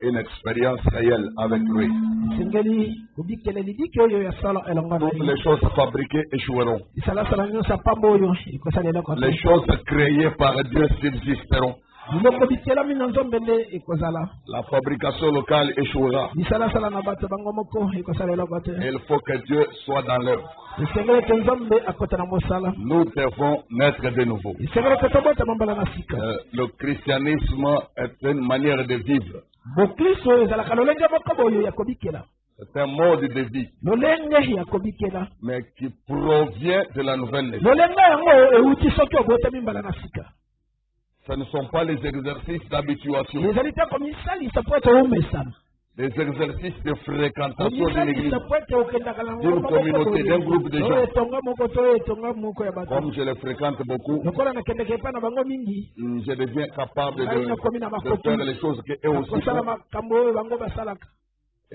une expérience réelle avec lui. Toutes les choses fabriquées échoueront. Les choses créées par Dieu subsisteront. La fabrication locale échouera. Il faut que Dieu soit dans l'œuvre. Nous devons naître de nouveau. Le christianisme est une manière de vivre. C'est un mode de vie, mais qui provient de la nouvelle naissance. Ce ne sont pas les exercices d'habituation, les exercices de fréquentation d'une église, d'une communauté, d'un groupe de gens. Comme je les fréquente beaucoup, je deviens capable de faire les choses qu'eux aussi font.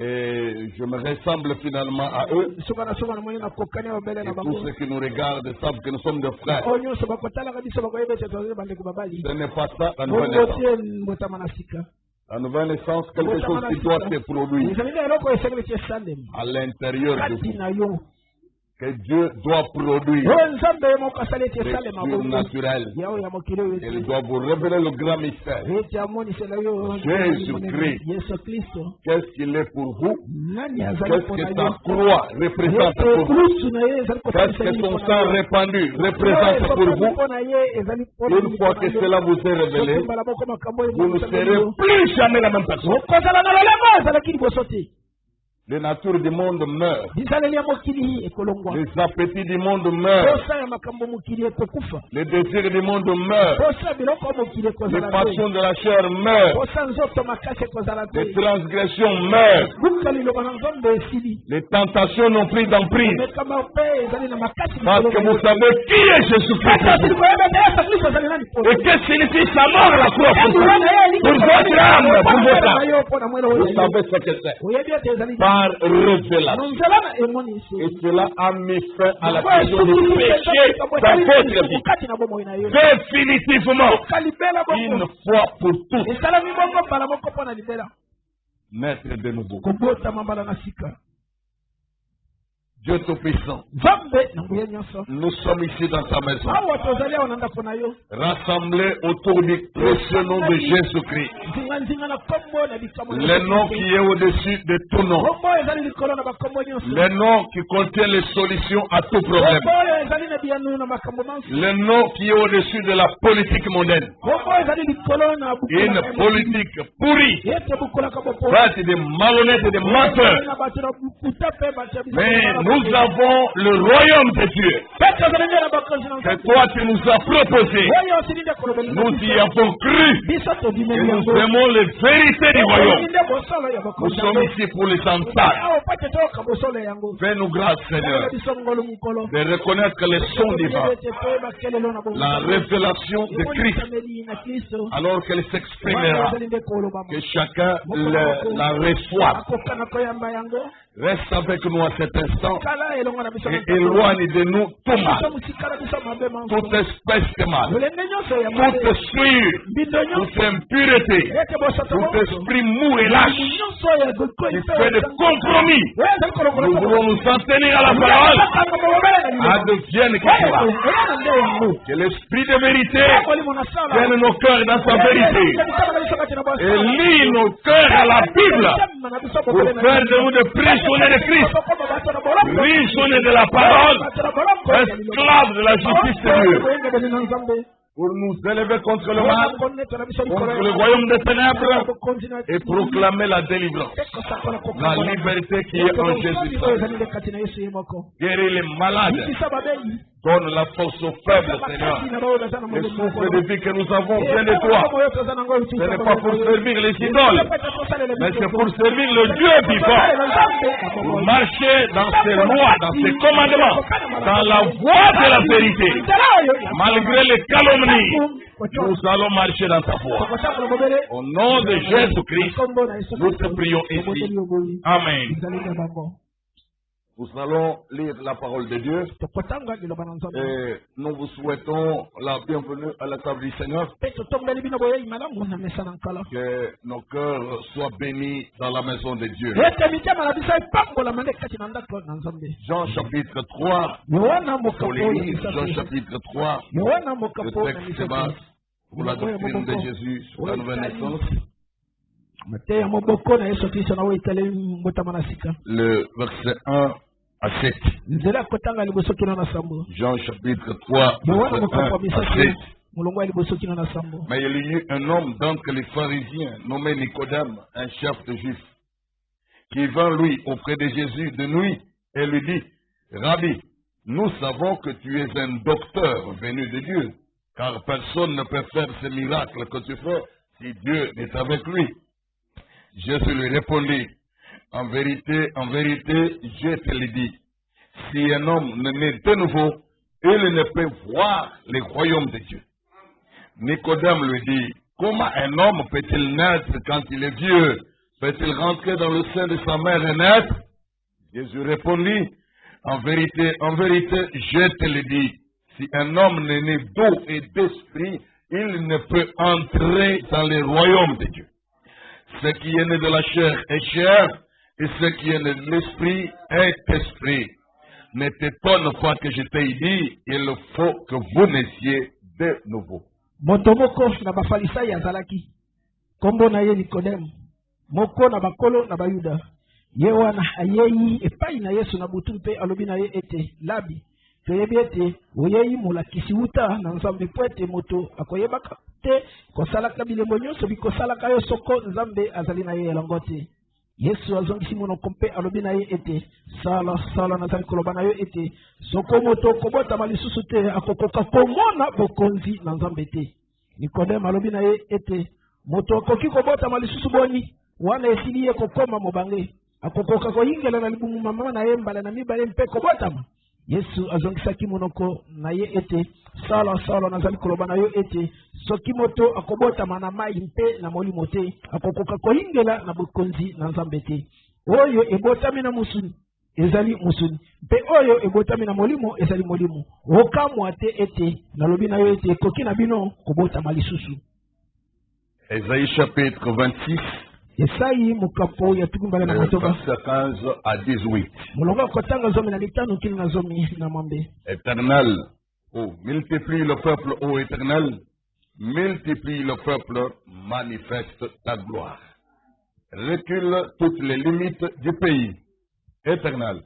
Et je me ressemble finalement à eux. Et tous ceux qui nous regardent savent que nous sommes des frères. Ce n'est pas ça la nouvelle naissance. La nouvelle naissance, quelque chose qui doit se produire à l'intérieur de vous. Que Dieu doit produire des surnaturels. Il doit vous révéler le grand mystère. Jésus-Christ, qu'est-ce qu'il est pour vous? Qu'est-ce que sa croix représente pour vous? Qu'est-ce que son sang répandu représente pour vous? Une fois que cela vous est révélé, vous ne serez plus jamais la même personne. Les natures du monde meurent. Les appétits du monde meurent. Les désirs du monde meurent. Les passions de la chair meurent. Les transgressions meurent. Les tentations n'ont plus d'emprise. Parce que vous savez qui est Jésus-Christ. Et qu'est-ce que signifie sa mort à la croix pour votre âme, pour votre âme. Vous savez ce que c'est. Par révélation. Et cela a mis fin à la prison du péché dans votre vie. Définitivement. Une fois pour toutes. Naître de nouveau. Dieu Tout-Puissant, nous sommes ici dans ta maison, rassemblés autour du précieux nom de Jésus-Christ, le nom qui est au-dessus de tout nom, le nom qui contient les solutions à tout problème, le nom qui est au-dessus de la politique mondaine, une politique pourrie, faite de malhonnêtes et de menteurs. Mais nous avons le royaume de Dieu. C'est toi qui nous as proposé. Nous y avons cru. Et nous aimons les vérités du royaume. Nous sommes ici pour les entendre. Fais-nous grâce, Seigneur, de reconnaître que le son divin, la révélation de Christ, alors qu'elle s'exprimera, que chacun la reçoive. Reste avec nous à cet instant et éloigne de nous tout mal, toute espèce de mal, toute souillure, toute impureté, tout esprit mou et lâche qui fait des compromis. Nous voulons nous en tenir à la parole, advienne que cela. Que l'esprit de vérité tienne nos cœurs dans sa vérité et lie nos cœurs à la Bible pour faire de nous des prisonniers de Christ, prisonniers de la parole, esclaves de la justice de Dieu, pour nous élever contre le mal, contre le royaume des ténèbres et proclamer la délivrance, la liberté qui est en Jésus-Christ. Guérir les malades, donne la force aux faibles, Seigneur. Le souffle de vie que nous avons vient de toi. Ce n'est pas pour servir les idoles, mais c'est pour servir le Dieu vivant, pour marcher dans ses lois, dans ses commandements, dans la voie de la vérité, malgré les calomnies. Nous allons marcher dans ta voie. Au nom de Jésus-Christ, nous te prions ici. Amen. Nous allons lire la parole de Dieu et nous vous souhaitons la bienvenue à la table du Seigneur. Que nos cœurs soient bénis dans la maison de Dieu. Jean chapitre 3, pour l'Église, Jean chapitre 3, le texte se base pour la doctrine de Jésus sur la nouvelle naissance. Le verset 1 à 7. Jean chapitre 3, verset 1 à 7. Mais il y eut un homme d'entre les pharisiens nommé Nicodème, un chef de juifs, qui vint lui auprès de Jésus de nuit et lui dit: Rabbi, nous savons que tu es un docteur venu de Dieu, car personne ne peut faire ces miracles que tu fais si Dieu n'est avec lui. Jésus lui répondit: en vérité, je te le dis, si un homme ne naît de nouveau, il ne peut voir le royaume de Dieu. Nicodème lui dit: comment un homme peut-il naître quand il est vieux? Peut-il rentrer dans le sein de sa mère et naître? Jésus répondit: en vérité, je te le dis, si un homme n'est né d'eau et d'esprit, il ne peut entrer dans le royaume de Dieu. Ce qui est né de la chair est chair, et ce qui est né de l'esprit est esprit. Ne t'étonne pas que je t'ai dit, il faut que vous naissiez de nouveau. Motomoko na bafalisai azalaki. Kombo na ye Nikodem. Moko na bakolo na bayuda. Ye wana ayeyi epai na Yesu na butu mpe alobi na ye ete labi. Toyebi ete oyeyi molakisi wuta na Nzambe po ete moto akoyebaka te kosalaka bilembo nyonso bikosalaka yo soko Nzambe azali na ye elongo te. Yesu azongisi monoko mpe alobi na ye ete sala nazali koloba na yo ete soko moto kobotama lisusu te akokoka komona bokonzi na Nzambe te. Nikodeme alobi na ye ete moto akoki kobotama lisusu boni wana esili ye kokoma mobange akokoka koyingela na libumu mama na ye mbala na mibale mpe kobotama. Yesu azongisaki monoko na ye ete sala nazali koloba na yo ete soki moto akobotama na mai mpe na molimo te akokoka koyingela na bokonzi na Nzambe te. Oyo ebotami na musuni ezali musuni mpe oyo ebotami na molimo ezali molimo. Okamwa te ete nalobi na yo ete ekoki na bino kobotama lisusu. Ésaïe chapitre 26, Esaïe mukapo ya tukumbala na motoba. Verset 15 à 18. Mulonga kotanga zomi na litano kili na zomi na mambe. Éternel, oh, multiplie le peuple, ô Éternel, multiplie le peuple, manifeste ta gloire. Recule toutes les limites du pays. Éternel,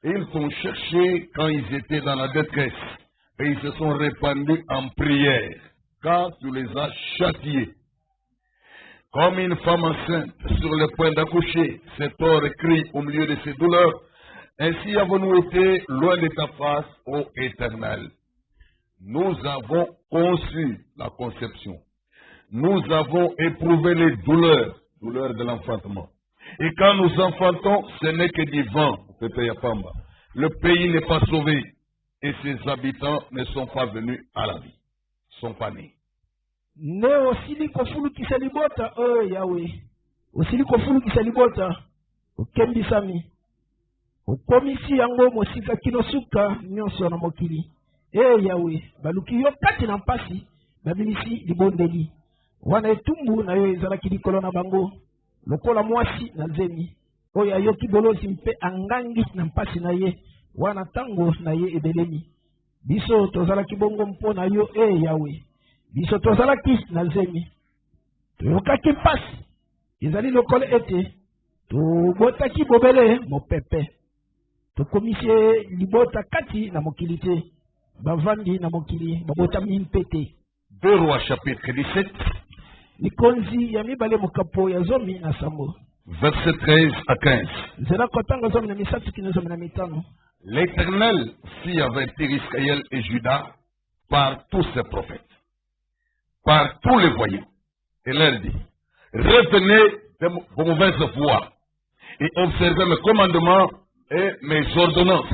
ils t'ont cherché quand ils étaient dans la détresse et ils se sont répandus en prière quand tu les as châtiés. Comme une femme enceinte sur le point d'accoucher, cet or crie au milieu de ses douleurs. Ainsi avons-nous été loin de ta face, ô Éternel. Nous avons conçu la conception. Nous avons éprouvé les douleurs de l'enfantement. Et quand nous enfantons, ce n'est que du vent. Le pays n'est pas sauvé et ses habitants ne sont pas venus à la vie. Ils ne sont pas nés. Ne osili kofulu kisalibota oh Yahweh. Osili kofulu kisalibota okembisami. Okomisi yango mosika kinosuka nyonso na mokili. Yahweh, baluki yo kati na mpasi babimisi libondeli. Wana etumbu na yo ezalaki likolo na bango lokola mwasi na zemi. Oyo ayoki bolozi mpe angangi na mpasi na ye wana tango na ye ebelemi. Biso tozalaki bongo mpo na yo Yahweh. Biso tozalaki na zemi. Toyokaki mpasi ezali lokola ete tobotaki bobele mopepe. Tokomisie libota kati na mokili te. Bavandi na mokili babota mimpete. 2 Rois chapitre 17. Likonzi ya mibale mokapo ya zomi na sambo. Verset 13 à 15. Zera kotanga zomi na misatu kino zomi na mitano. L'Éternel fit avertir Israël et Juda par tous ses prophètes, par tous les voyants. Et leur dit: retenez vos mauvaises voies et observez mes commandements et mes ordonnances,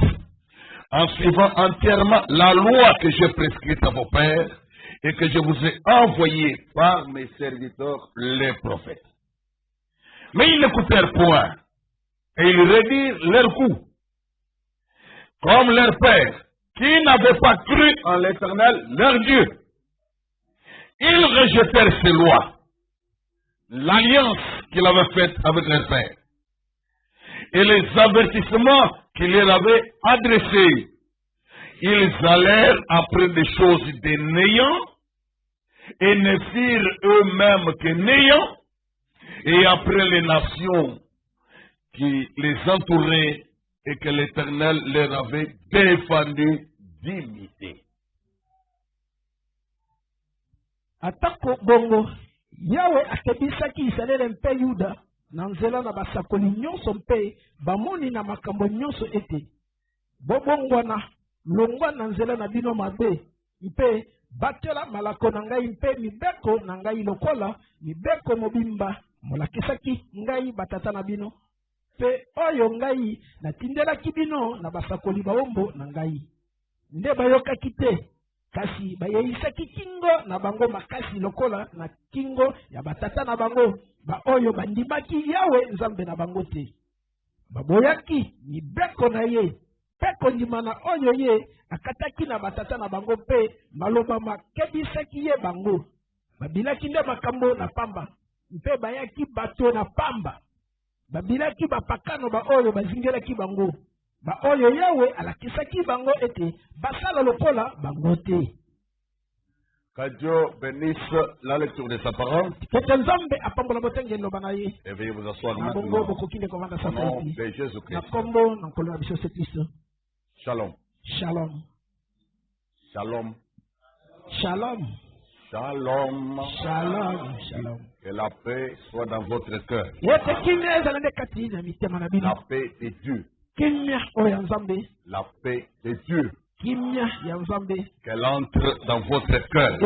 en suivant entièrement la loi que j'ai prescrite à vos pères et que je vous ai envoyée par mes serviteurs les prophètes. Mais ils n'écoutèrent point et ils redirent leur coup comme leur père, qui n'avaient pas cru en l'Éternel, leur Dieu. Ils rejetèrent ses lois, l'alliance qu'il avait faite avec leur père, et les avertissements qu'il leur avait adressés. Ils allèrent après des choses des néants, et ne firent eux-mêmes que néants, et après les nations qui les entouraient, et que l'Éternel leur avait défendu d'imiter. Atako bongo Yawe akebisaki Israele mpe Yuda na nzela na basakoli nyonso mpe bamoni na makambo nyonso ete bobongwana longwa na nzela na bino mabe mpe batela malako na ngai mpe mibeko na ngai lokola mibeko mobimba molakisaki ngai batata na bino mpe oyo ngai natindelaki bino na basakoli bawombo na ngai nde bayokaki te kasi bayeisaki kingo na bango makasi lokola na kingo ya batata na bango ba oyo bandimaki Yawe nzambe na bango te baboyaki mibeko na ye peko ndima na oyo ye akataki na batata na bango mpe maloba makebisaki ye bango babilaki nde makambo na pamba mpe bayaki bato na pamba babilaki bapakano ba oyo bazingelaki bango ba oyo Yawe alakisaki bango ete basala lokola bango te. Que Dieu bénisse la lecture de sa parole. Et veuillez vous asseoir maintenant. Au nom de Jésus-Christ. Shalom. Shalom. Shalom. Shalom. Shalom. Shalom. Shalom. Que la paix soit dans votre cœur. La paix de Dieu. La paix de Dieu. Qu'elle entre dans votre cœur.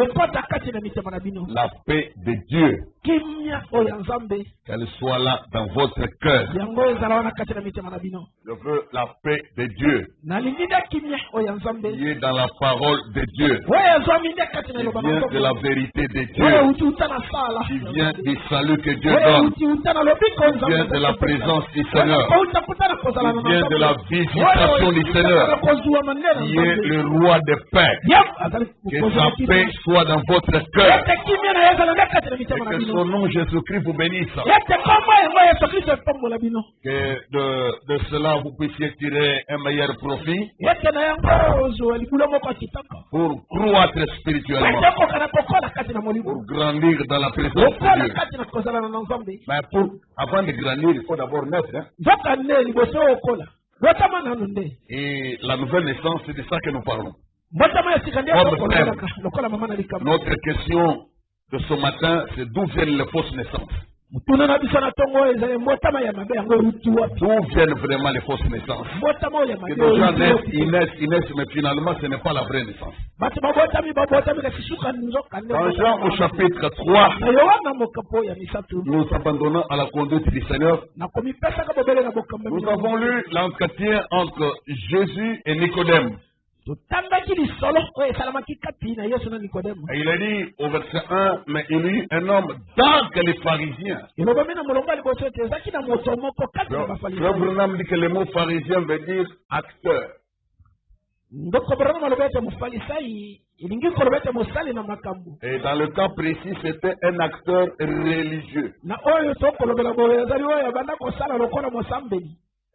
La paix de Dieu. Qu'elle soit là dans votre cœur. Je veux la paix de Dieu. Qui est dans la parole de Dieu. Qui vient de la vérité de Dieu. Qui vient du salut que Dieu donne. Qui vient de la présence du Seigneur. Qui vient de la visitation du Seigneur. Qui est le roi de paix. Que sa paix soit dans votre cœur. Et que son nom Jésus-Christ vous bénisse. Que de cela vous puissiez tirer un meilleur profit pour croître spirituellement, pour grandir dans la présence de Dieu. Mais avant de grandir, il faut d'abord naître. Et la nouvelle naissance, c'est de ça que nous parlons. Notre question de ce matin, c'est d'où viennent les fausses naissances. D'où viennent vraiment les fausses naissances? Que les gens naissent, ils naissent, mais finalement, ce n'est pas la vraie naissance. Dans Jean au chapitre 3, nous abandonnons à la conduite du Seigneur. Nous avons lu l'entretien entre Jésus et Nicodème. Et il a dit au verset 1, mais il y a eu un homme dans que les pharisiens. Le Branham dit que le mot pharisien veut dire acteur. Et dans le cas précis, c'était un acteur religieux.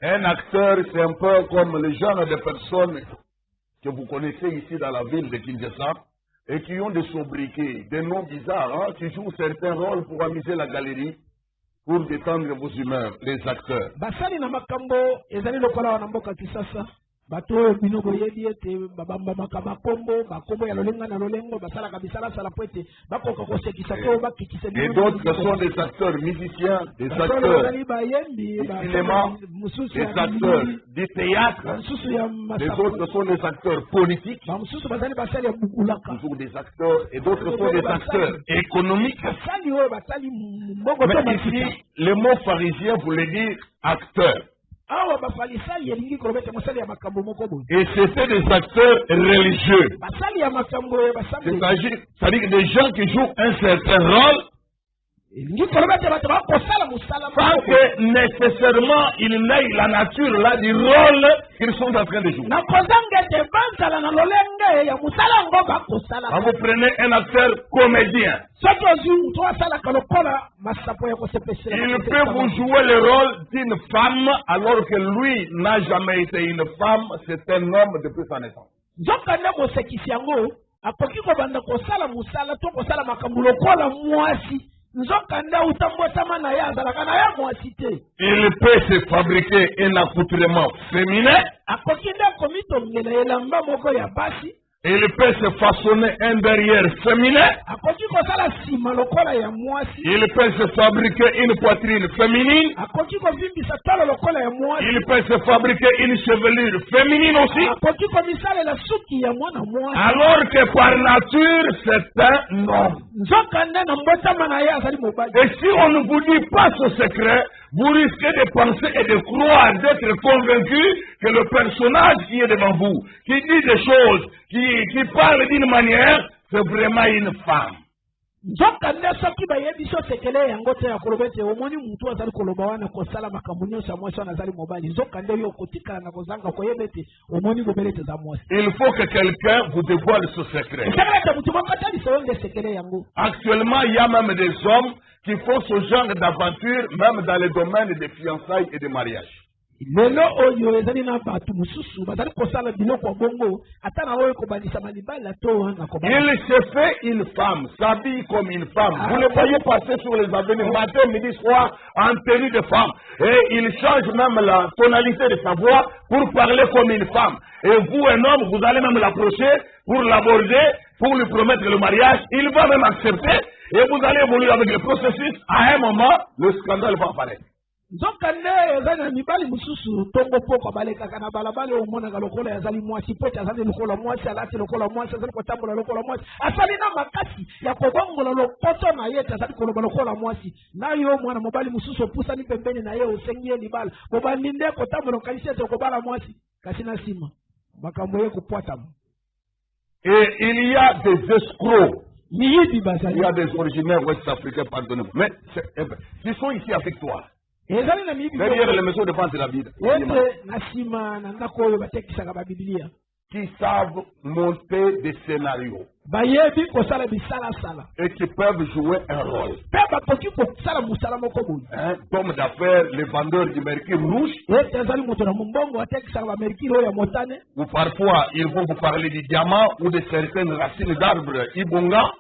Un acteur, c'est un peu comme le genre de personnes que vous connaissez ici dans la ville de Kinshasa et qui ont des sobriquets, des noms bizarres, qui jouent certains rôles pour amuser la galerie, pour détendre vos humeurs, les acteurs. bato bino boyebi ete babambamaka bakombo ya lolenga na lolengo basalaka bisalasala po ete bakoka kosekisa to bakitisa bino. Et d'autres sont des acteurs musiciens, des acteurs du cinéma, des acteurs du théâtre. Les autres sont des acteurs politiques. Toujours des acteurs. Et d'autres sont des acteurs économiques. Mais ici, le mot pharisien voulait dire acteur. Et c'était des acteurs religieux. C'est-à-dire des gens qui jouent un certain rôle Sans que nécessairement il n'aient la nature là du rôle qu'ils sont en train de jouer. Quand vous prenez un acteur comédien, il peut vous jouer le rôle d'une femme alors que lui n'a jamais été une femme, c'est un homme depuis sa naissance. Il peut se fabriquer un accoutrement féminin. Il peut se façonner un derrière féminin. Il peut se fabriquer une poitrine féminine. Il peut se fabriquer une chevelure féminine aussi. Alors que par nature, c'est un homme. Et si on ne vous dit pas ce secret, vous risquez de penser et de croire, d'être convaincu que le personnage qui est devant vous, qui dit des choses, qui parle d'une manière, c'est vraiment une femme. Il faut que quelqu'un vous dévoile ce secret. Actuellement, il y a même des hommes qui font ce genre d'aventure, même dans le domaine des fiançailles et des mariages. Il se fait une femme, s'habille comme une femme. Vous le voyez passer sur les avenues matin, midi, soir, en tenue de femme. Et il change même la tonalité de sa voix pour parler comme une femme. Et vous, un homme, vous allez même l'approcher pour l'aborder, pour lui promettre le mariage. Il va même accepter et vous allez évoluer avec le processus. À un moment, le scandale va apparaître. Et il y a des escrocs. Il y a des originaires ouest-africains, pardonnez-moi. Mais ils sont ici avec toi. Derrière les maisons de vente de la Bible. Qui savent monter des scénarios. Et qui peuvent jouer un rôle. Comme d'affaires, les vendeurs du mercure rouge. Ou parfois, ils vont vous parler du diamant ou de certaines racines d'arbres ibonga.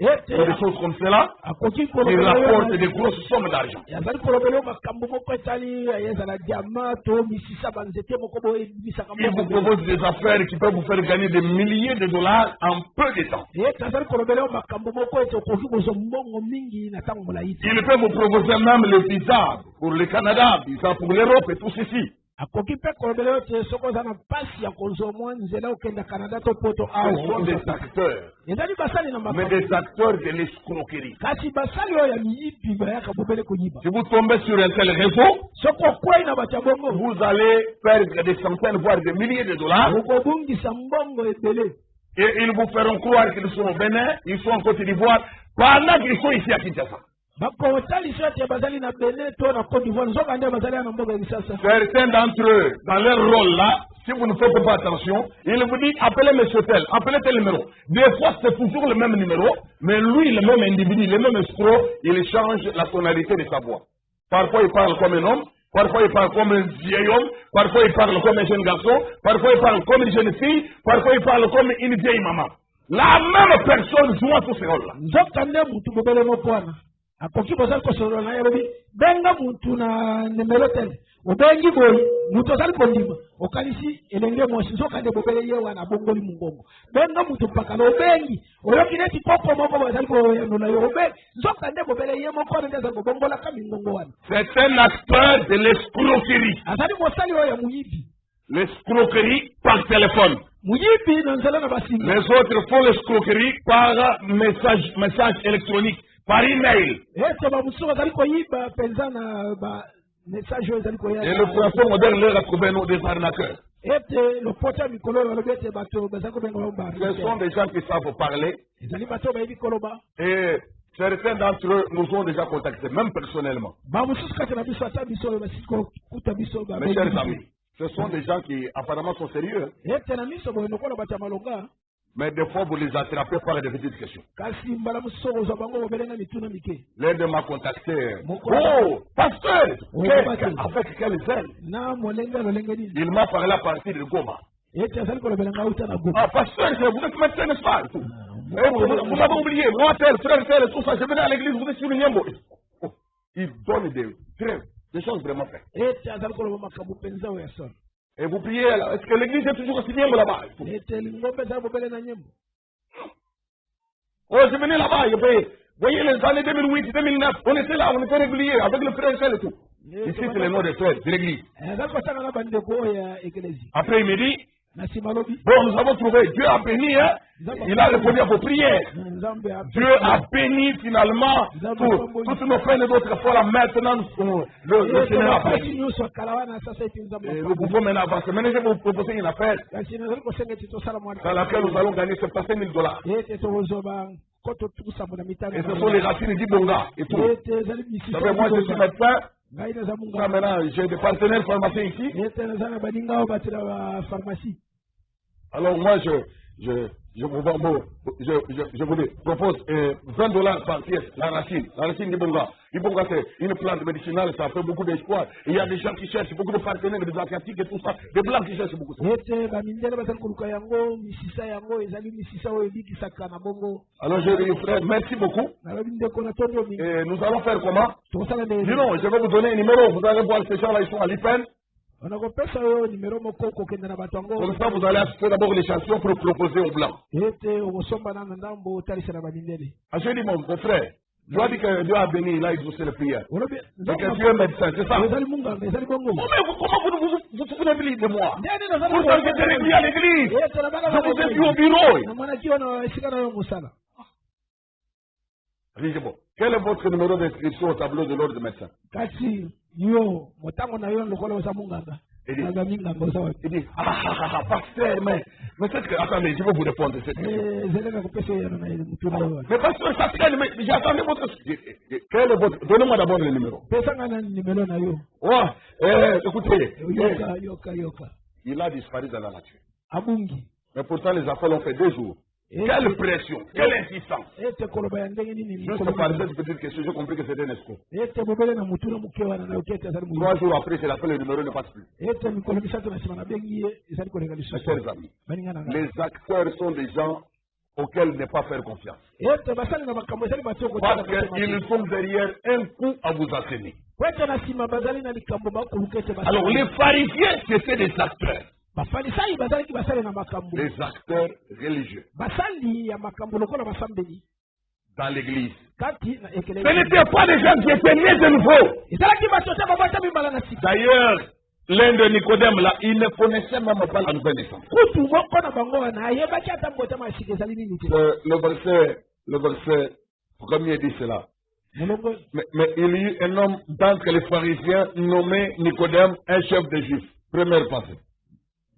Des choses comme cela, ils rapportent des grosses sommes d'argent. Ils vous proposent des affaires qui peuvent vous faire gagner des milliers de dollars en peu de temps. Ils peuvent vous proposer même le visa pour le Canada, visa pour l'Europe et tout ceci. Ce sont des acteurs, mais des acteurs de l'escroquerie. Si vous tombez sur un tel réseau, vous allez perdre des centaines, voire des milliers de dollars. Et ils vous feront croire qu'ils sont au Bénin, ils sont en Côte d'Ivoire, pendant qu'ils sont ici à Kinshasa. Certains d'entre eux, dans leur rôle là, si vous ne faites pas attention, ils vous disent appelez monsieur tel, appelez tel numéro. Des fois c'est toujours le même numéro, mais lui, le même individu, le même escroc, il change la tonalité de sa voix. Parfois il parle comme un homme, parfois il parle comme un vieil homme, parfois il parle comme un jeune garçon, parfois il parle comme une jeune fille, parfois il parle comme une vieille maman. La même personne joue tous ces rôles-là. Akoki bozali kosolo na yebi benga muntu na numero tel obengi boy muntu azali kondima okalisi elenge mosi zokande bobele yewa na bongoli mungongo benga muntu pakala obengi oyokileti popo moko bazali ko yanola yobe zokande bobele ye moko ndeza ko bongola kamingongo wana. C'est un acteur de l'escroquerie. Azali mosali oya muyibi. L'escroquerie par téléphone. Muyibi nanzala na basimi. Les autres font l'escroquerie par message électronique. Par email. Et le français moderne leur a trouvé des arnaqueurs. Ce sont des gens qui savent parler. Et Certains d'entre eux nous ont déjà contactés, même personnellement. Mes chers amis, ce sont des gens qui apparemment sont sérieux. Mais des fois, vous les attrapez par des petites questions. L'un de m'a contacté. Oh, pasteur, avec quel zèle? Il m'a parlé à partir de Goma. Ah, pasteur, vous êtes médecin, n'est-ce pas? Vous m'avez oublié, moi, tel, frère, tout ça, je venais à l'église, vous êtes sur le Niambo. Il donne des choses vraiment faites. Et vous priez, est-ce que l'église est toujours aussi Niambo là-bas? Oh, je venais là-bas, vous voyez les années 2008, 2009, on était là, on était réguliers, avec le frère et tout. Ici, c'est le nom des frères, de l'église. Après, il me dit, bon, nous avons trouvé, Dieu a béni, hein? Il a répondu à vos prières. Dieu a béni finalement toutes nos peines d'autrefois. Là, maintenant, le Seigneur a béni. Nous pouvons maintenant avancer. Maintenant, je vais vous proposer une affaire dans laquelle nous allons gagner $75 000. Et ce sont les racines d'Ibonga et tout. Vous savez, moi, je suis médecin. Maintenant, j'ai des partenaires pharmaciens ici. Alors moi, je vous propose $20 par pièce, la racine d'Ibonga. Ibonga, c'est une plante médicinale, ça fait beaucoup d'espoir. Il y a des gens qui cherchent, beaucoup de partenaires, des Asiatiques et tout ça, des Blancs qui cherchent beaucoup ça. Alors je dis, frère, merci beaucoup. Et nous allons faire comment? Dis-non, je vais vous donner un numéro, vous allez voir ces gens-là, ils sont à l'IPEN. Comme ça, vous allez acheter d'abord les chansons pour proposer aux Blancs. Ah, je dis, mon frère, Dieu a dit que Dieu a béni, il a exaucé les prières. Donc, tu es médecin, c'est ça? Mais comment vous souvenez de moi? Pourtant, j'étais régulier à l'église. Je vous ai vu au bureau. Bon. Quel est votre numéro d'inscription au tableau de l'ordre de médecin? Il dit, pasteur, mais c'est que, attendez, je vais vous répondre cette question. Mais pasteur, ça traîne, mais j'attendais votre... Quel est votre... Donnez-moi d'abord le numéro. Oh, écoutez, il a disparu dans la nature. Mais pourtant, les affaires l'ont fait 2 jours. Quelle pression, quelle insistance. Juste par cette petite question, j'ai compris que c'était un escroc. 3 jours après, c'est la fin, le numéro ne passe plus. Mes chers amis, les acteurs sont des gens auxquels ne pas faire confiance. Parce qu'ils sont derrière un coup à vous asséner. Alors les pharisiens, c'était des acteurs. Les acteurs religieux dans l'église. Ce n'étaient pas des gens qui étaient nés de nouveau. D'ailleurs, l'un de Nicodème là, il ne connaissait même pas la nouvelle naissance. Le verset premier dit cela. Mais il y eut un homme d'entre les pharisiens nommé Nicodème, un chef des Juifs. Première pensée.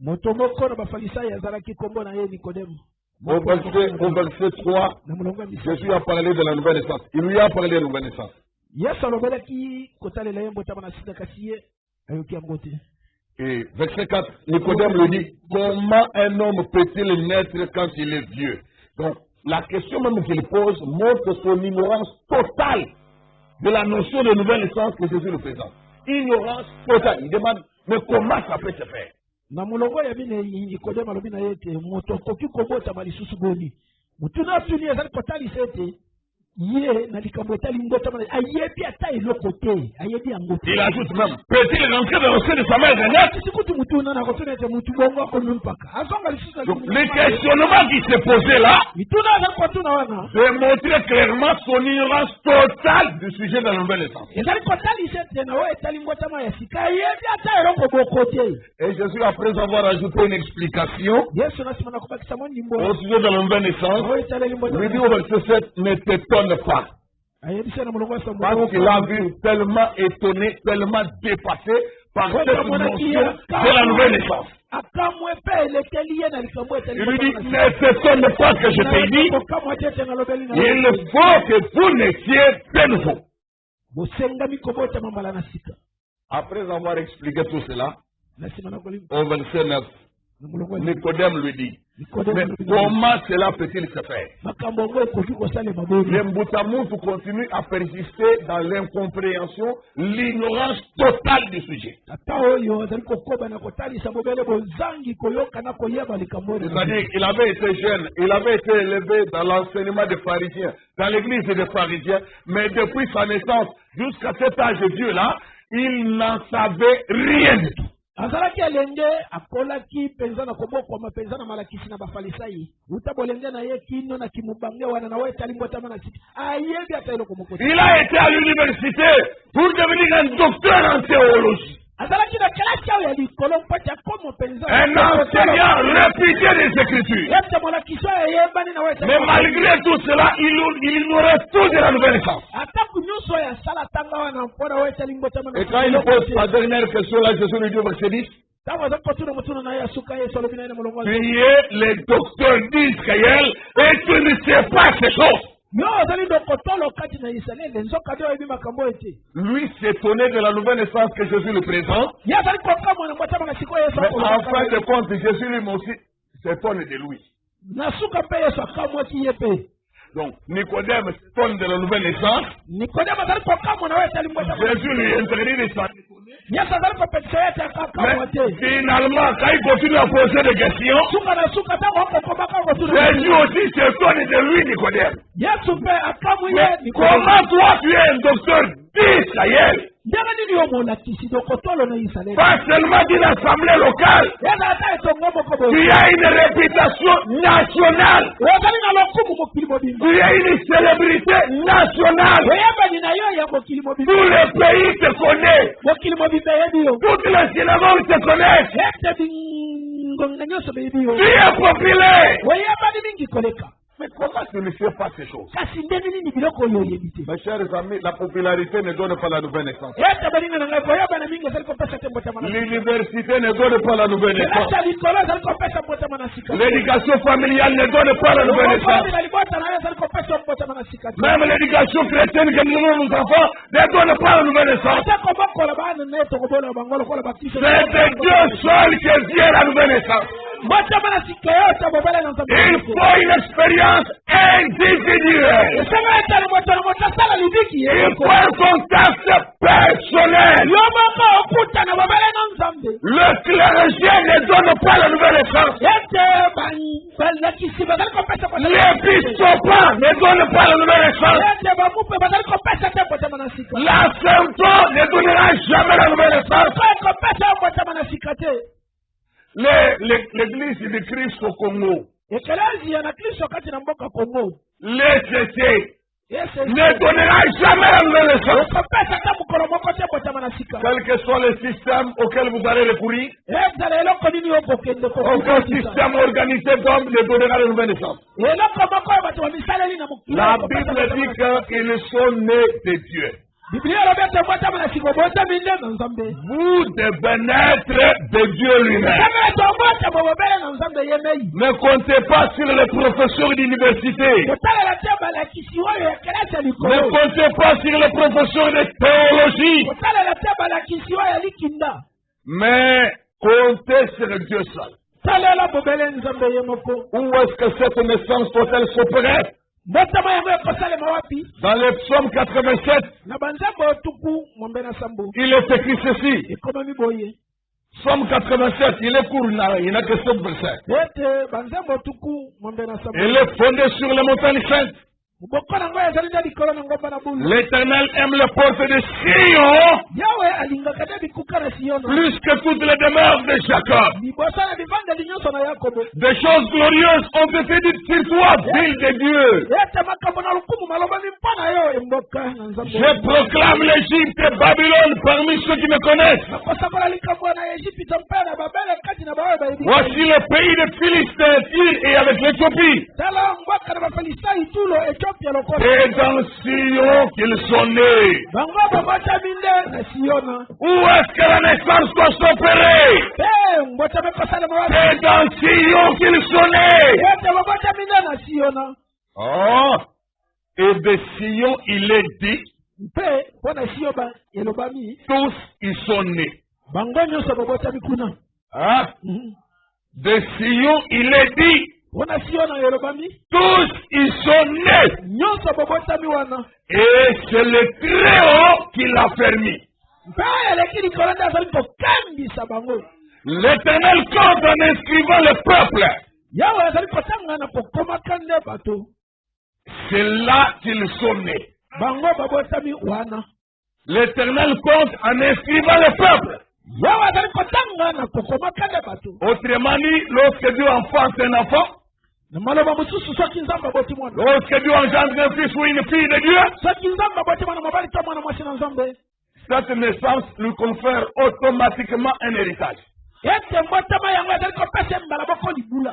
Au verset 3, Jésus a parlé de la nouvelle naissance. Il lui a parlé de la nouvelle naissance. Et verset 4, Nicodème lui dit, comment un homme peut-il naître quand il est vieux? Donc, la question même qu'il pose montre son ignorance totale de la notion de nouvelle naissance que Jésus le présente. Ignorance totale. Il demande, mais comment ça peut se faire? Na mulongo ya bine Nikodemo alobina yete moto koki kobota malisusu boni mutuna tuni ezali kotali sete ye na likambo etali ngota mana ayebi ata elokote ayebi angote. Il ajoute même peut-il rentrer dans le sein de sa mère Jeannette? Sikuti mutuna na kotuna ete mutu bongo ko mpaka azonga lisusu. Donc le questionnement qui s'est posé là mituna na kotuna wana démontrer clairement son ignorance totale du sujet de la nouvelle naissance. Ezali kotali sete na o etali ngota ma ya sika ayebi ata eloko bokote. Et Jésus, après avoir ajouté une explication au sujet de la nouvelle naissance, lui dit au verset 7, ne t'étonne pas. Parce qu'il a vu tellement étonné, tellement dépassé par cette notion de la nouvelle naissance. Il lui dit, ne s'étonne pas que je t'ai dit, il faut que vous naissiez de nouveau. Après avoir expliqué tout cela, au verset 9, Nicodème lui dit, mais comment cela peut-il se faire? Les Mbutamutu continuent à persister dans l'incompréhension, l'ignorance totale du sujet. C'est-à-dire qu'il avait été jeune, il avait été élevé dans l'enseignement des pharisiens, dans l'église des pharisiens, mais depuis sa naissance jusqu'à cet âge de Dieu-là, il n'en savait rien du tout. Azalaki alenge akolaki penza na koboko mapenza na malakisi na bafalisai utabolenge na ye kino na kimubange wana na wewe talimbota mana siki ayebi atayelo komokoti. Il a été à l'université pour devenir un docteur en théologie. Azalaki na classe ya likolo mpata komo penza. Un enseignant réputé des Écritures. Mais malgré tout cela, il ignorait tout de la nouvelle naissance. Et quand il pose la dernière question, là, Jésus lui dit au verset 10, tu es le docteur d'Israël et tu ne sais pas ces choses. Lui s'étonnait de la nouvelle naissance que Jésus lui présente. Mais en fin de compte, Jésus lui aussi s'étonne de lui. Donc, Nicodème s'étonne de la nouvelle naissance. Jésus lui interdit de s'en étonner. Mais finalement, quand il continue à poser des questions, Jésus aussi s'étonne de lui, Nicodème. Mais comment toi, tu es un docteur d'Israël? Pas seulement d'une assemblée locale. Tu as une réputation nationale. Tu as une célébrité nationale. Tout le pays te connaît. Toutes les synagogues te connaissent. Tu es populaire. Mais comment tu ne sais pas ces choses? Mes chers amis, la popularité ne donne pas la nouvelle naissance. L'université ne donne pas la nouvelle naissance. L'éducation familiale ne donne pas la nouvelle naissance. Même l'éducation chrétienne que nous donnons aux enfants ne donne pas la nouvelle naissance. C'est de Dieu seul que vient la nouvelle naissance. Il faut une expérience individuelle. Il faut un contact personnel. Le clergé ne donne pas la nouvelle naissance. L'épiscopat ne donne pas la nouvelle naissance. L'assemblée ne donnera jamais la nouvelle naissance. L'église de Christ au Congo, l'ECC ne donnera jamais la nouvelle naissance. Quel que soit le système auquel vous allez recourir, aucun système organisé d'hommes ne donnera la nouvelle naissance. La Bible dit qu'ils sont nés de Dieu. Vous devez naître de Dieu lui-même. Ne comptez pas sur les professeurs d'université. Ne comptez pas sur les professeurs de théologie. Mais comptez sur Dieu seul. Où est-ce que cette naissance doit-elle s'opérer? Dans le psaume 87, il est écrit ceci. Psaume 87, il est court, il n'a que 7 versets. Il est fondé sur les montagnes saintes. L'Éternel aime les portes de Sion plus que toutes les demeures de Jacob. Des choses glorieuses ont été dites sur toi, ville de Dieu. Je proclame l'Égypte et Babylone parmi ceux qui me connaissent. Voici le pays des Philistins, et avec l'Éthiopie. C'est dans Sion qu'ils sont nés. Où est-ce que la naissance doit s'opérer? C'est dans Sion qu'il sonnait. Oh, et de Sion il est dit, tous ils sont nés. Hein? De Sion il est dit, tous ils sont nés. Et c'est le Très-Haut qui l'a permis. L'Éternel compte en inscrivant le peuple. C'est là qu'ils sont nés. L'Éternel compte en inscrivant le peuple. Autrement dit, lorsque Dieu enfanse un enfant, lorsque Dieu engendre un fils ou une fille de Dieu, cette naissance lui confère automatiquement un héritage.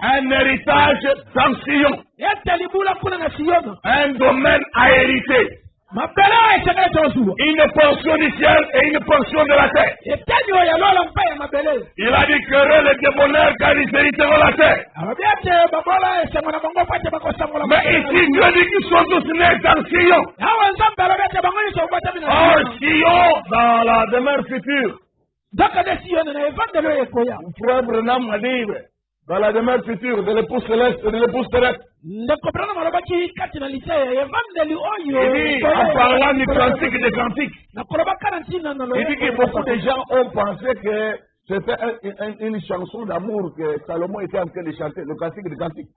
Un héritage dans Sion. Un domaine à hériter. Une portion du ciel et une portion de la terre. Il a dit que le débonnaire car ils hériteront la terre. Mais ici Dieu dit qu'ils sont tous nés dans Sion. Oh, Sion dans la demeure future. Frère Branham a dit dans la demeure future de l'épouse céleste et de l'épouse terrestre. Il dit en parlant du cantique des cantiques, il dit que beaucoup de gens ont pensé que c'était une chanson d'amour que Salomon était en train de chanter, le cantique des cantiques.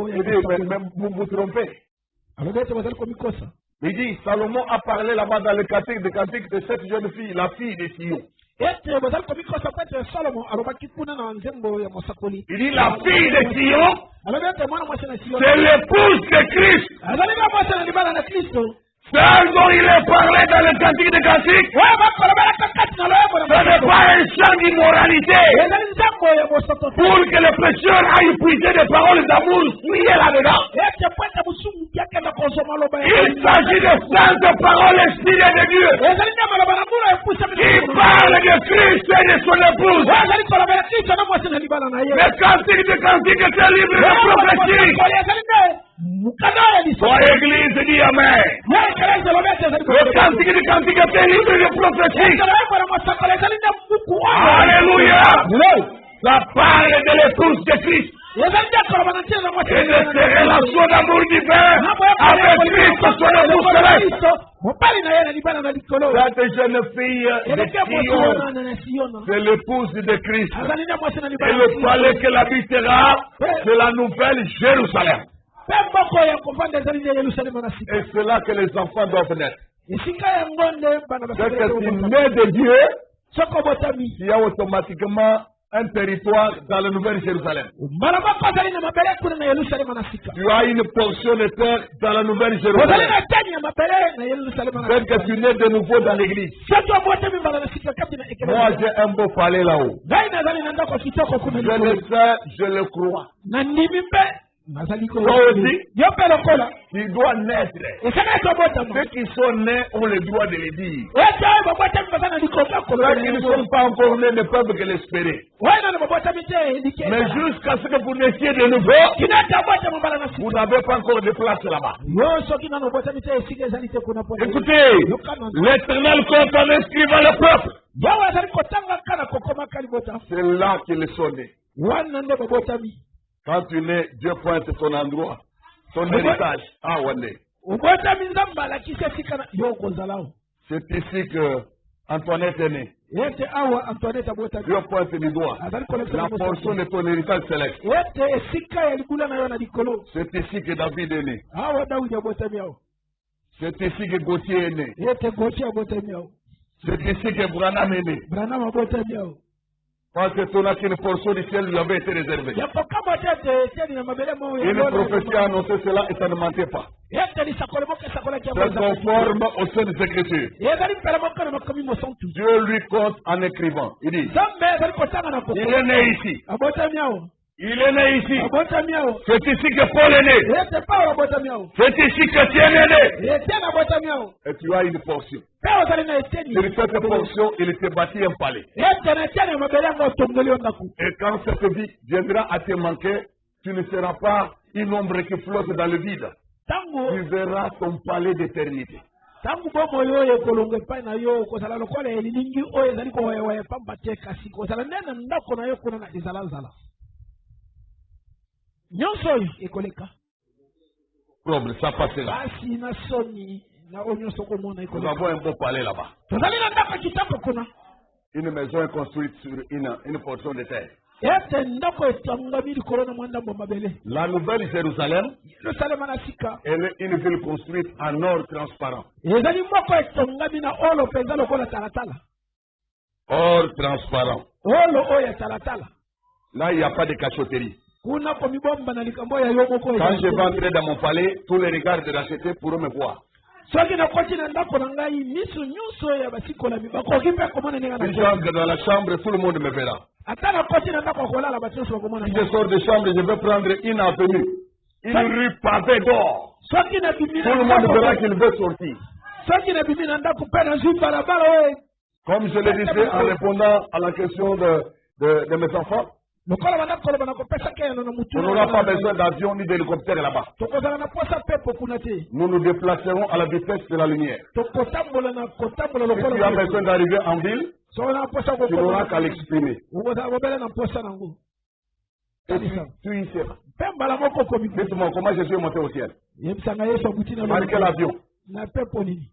Il dit, mais vous vous trompez. Il dit, Salomon a parlé là-bas dans le cantique des cantiques de cette jeune fille, la fille de Sion. Il dit, la fille de Sion, c'est l'épouse de Christ. Celle dont il est parlé dans le cantique des cantiques, ce n'est pas un chant d'immoralité. Pour que le pécheur aille puiser des paroles d'amour souillées là-dedans. Il s'agit de saintes paroles inspirées de Dieu. Il parle de Christ et de son épouse. Le cantique des cantiques est un livre de prophétie. Toi, Église, dis Amen. Le cantique des cantiques est un livre de prophétie. Alléluia. Ça parle de l'épouse de Christ. Et de ses relations d'amour divin avec Christ, son épouse céleste. Cette jeune fille de Sion, c'est l'épouse de Christ. Et le palais qu'elle habitera, c'est la nouvelle Jérusalem. Et c'est là que les enfants doivent naître. C'est que tu nais de Dieu, il y a automatiquement un territoire dans la nouvelle Jérusalem. Tu as une portion de terre dans la nouvelle Jérusalem. C'est que tu nais de nouveau dans l'église. Moi j'ai un beau palais là-haut. Je le sais, je le crois. Toi aussi, tu dois naître. Ceux qui sont nés ont le droit de le dire. Ceux qui ne sont pas encore nés ne peuvent que l'espérer. Mais jusqu'à ce que vous naissiez de nouveau, vous n'avez pas encore de place là-bas. Écoutez, l'Éternel compte en inscrivant le peuple. C'est là qu'ils sont nés. Quand tu nais, Dieu pointe ton endroit, ton héritage. Ah, Wande. C'est ici que Antoinette est née. Dieu pointe du doigt. La portion de ton héritage céleste. C'est ici que David est né. C'est ici que Gauthier est né. C'est ici que Branham est né. Parce que ton une portion du ciel lui avait été réservée. Une prophétie a annoncé cela et ça ne mentait pas. C'est conforme aux Saintes Écritures. Dieu lui compte en écrivant. Il dit, il est né ici. Il est né ici. C'est ici que Paul est né. C'est ici que tu es né. Et tu as une portion. Sur cette portion, il te bâtit un palais. Et quand cette vie viendra à te manquer, tu ne seras pas une ombre qui flotte dans le vide. Tu verras ton palais d'éternité. Tangu bomo yoye kolonge pa na yo kozala lokola elilingi oyo ezali ko wewe pamba te kasi kozala nena ndako na yo kuna na izalazala nyonso oyo ekoleka problème ça passera. basi na soni na onyoso komona Nous ekoleka avons un beau palais là-bas. tozali na ndako kitoko kuna Une maison est construite sur une portion de terre. ete ndako etangami likolo na mwandambo mabele La nouvelle Jérusalem, yerusalema na sika elle est une ville construite en or transparent. ezali moko etangami na olo mpenza lokola talatala Or transparent. olo oyo ya talatala Là, il n'y a pas de cachotterie. kuna komibomba na likambo ya yo moko Quand je vais entrer dans mon palais, tous les regards de racheter pourront me voir. soki nakoti na ndako na ngai miso nyonso oyo ya basikolami bakoki mpe komona ndenge Si na j'entre dans la chambre, tout le monde me verra. ata nakoti na ndako ya kolala bato nyonso bakomona Si je sors de chambre, je vais prendre une avenue, une rue pavée d'or. soki nabimi Tout le monde verra qu'il veut sortir. soki nabimi na ndako mpe nazwi balabala oyo Comme je le disais en répondant à la question de mes enfants, lokola banda koloba nakopesa keyano na mutu on n'aura pas besoin d'avion ni d'hélicoptère là-bas. tokozala na posa mpepo kuna te Nous nous déplacerons à la vitesse de la lumière. tokotambola na kotambola Si tu as lokola besoin d'arriver en ville, soki na posa tu n'auras qu'à l'exprimer. okozala kobela na posa nango Et tu y seras. mpe mbala moko okomi Dites-moi comment je suis monté au ciel. yebisanga yesu abuti na Par quel avion? na mpepo nini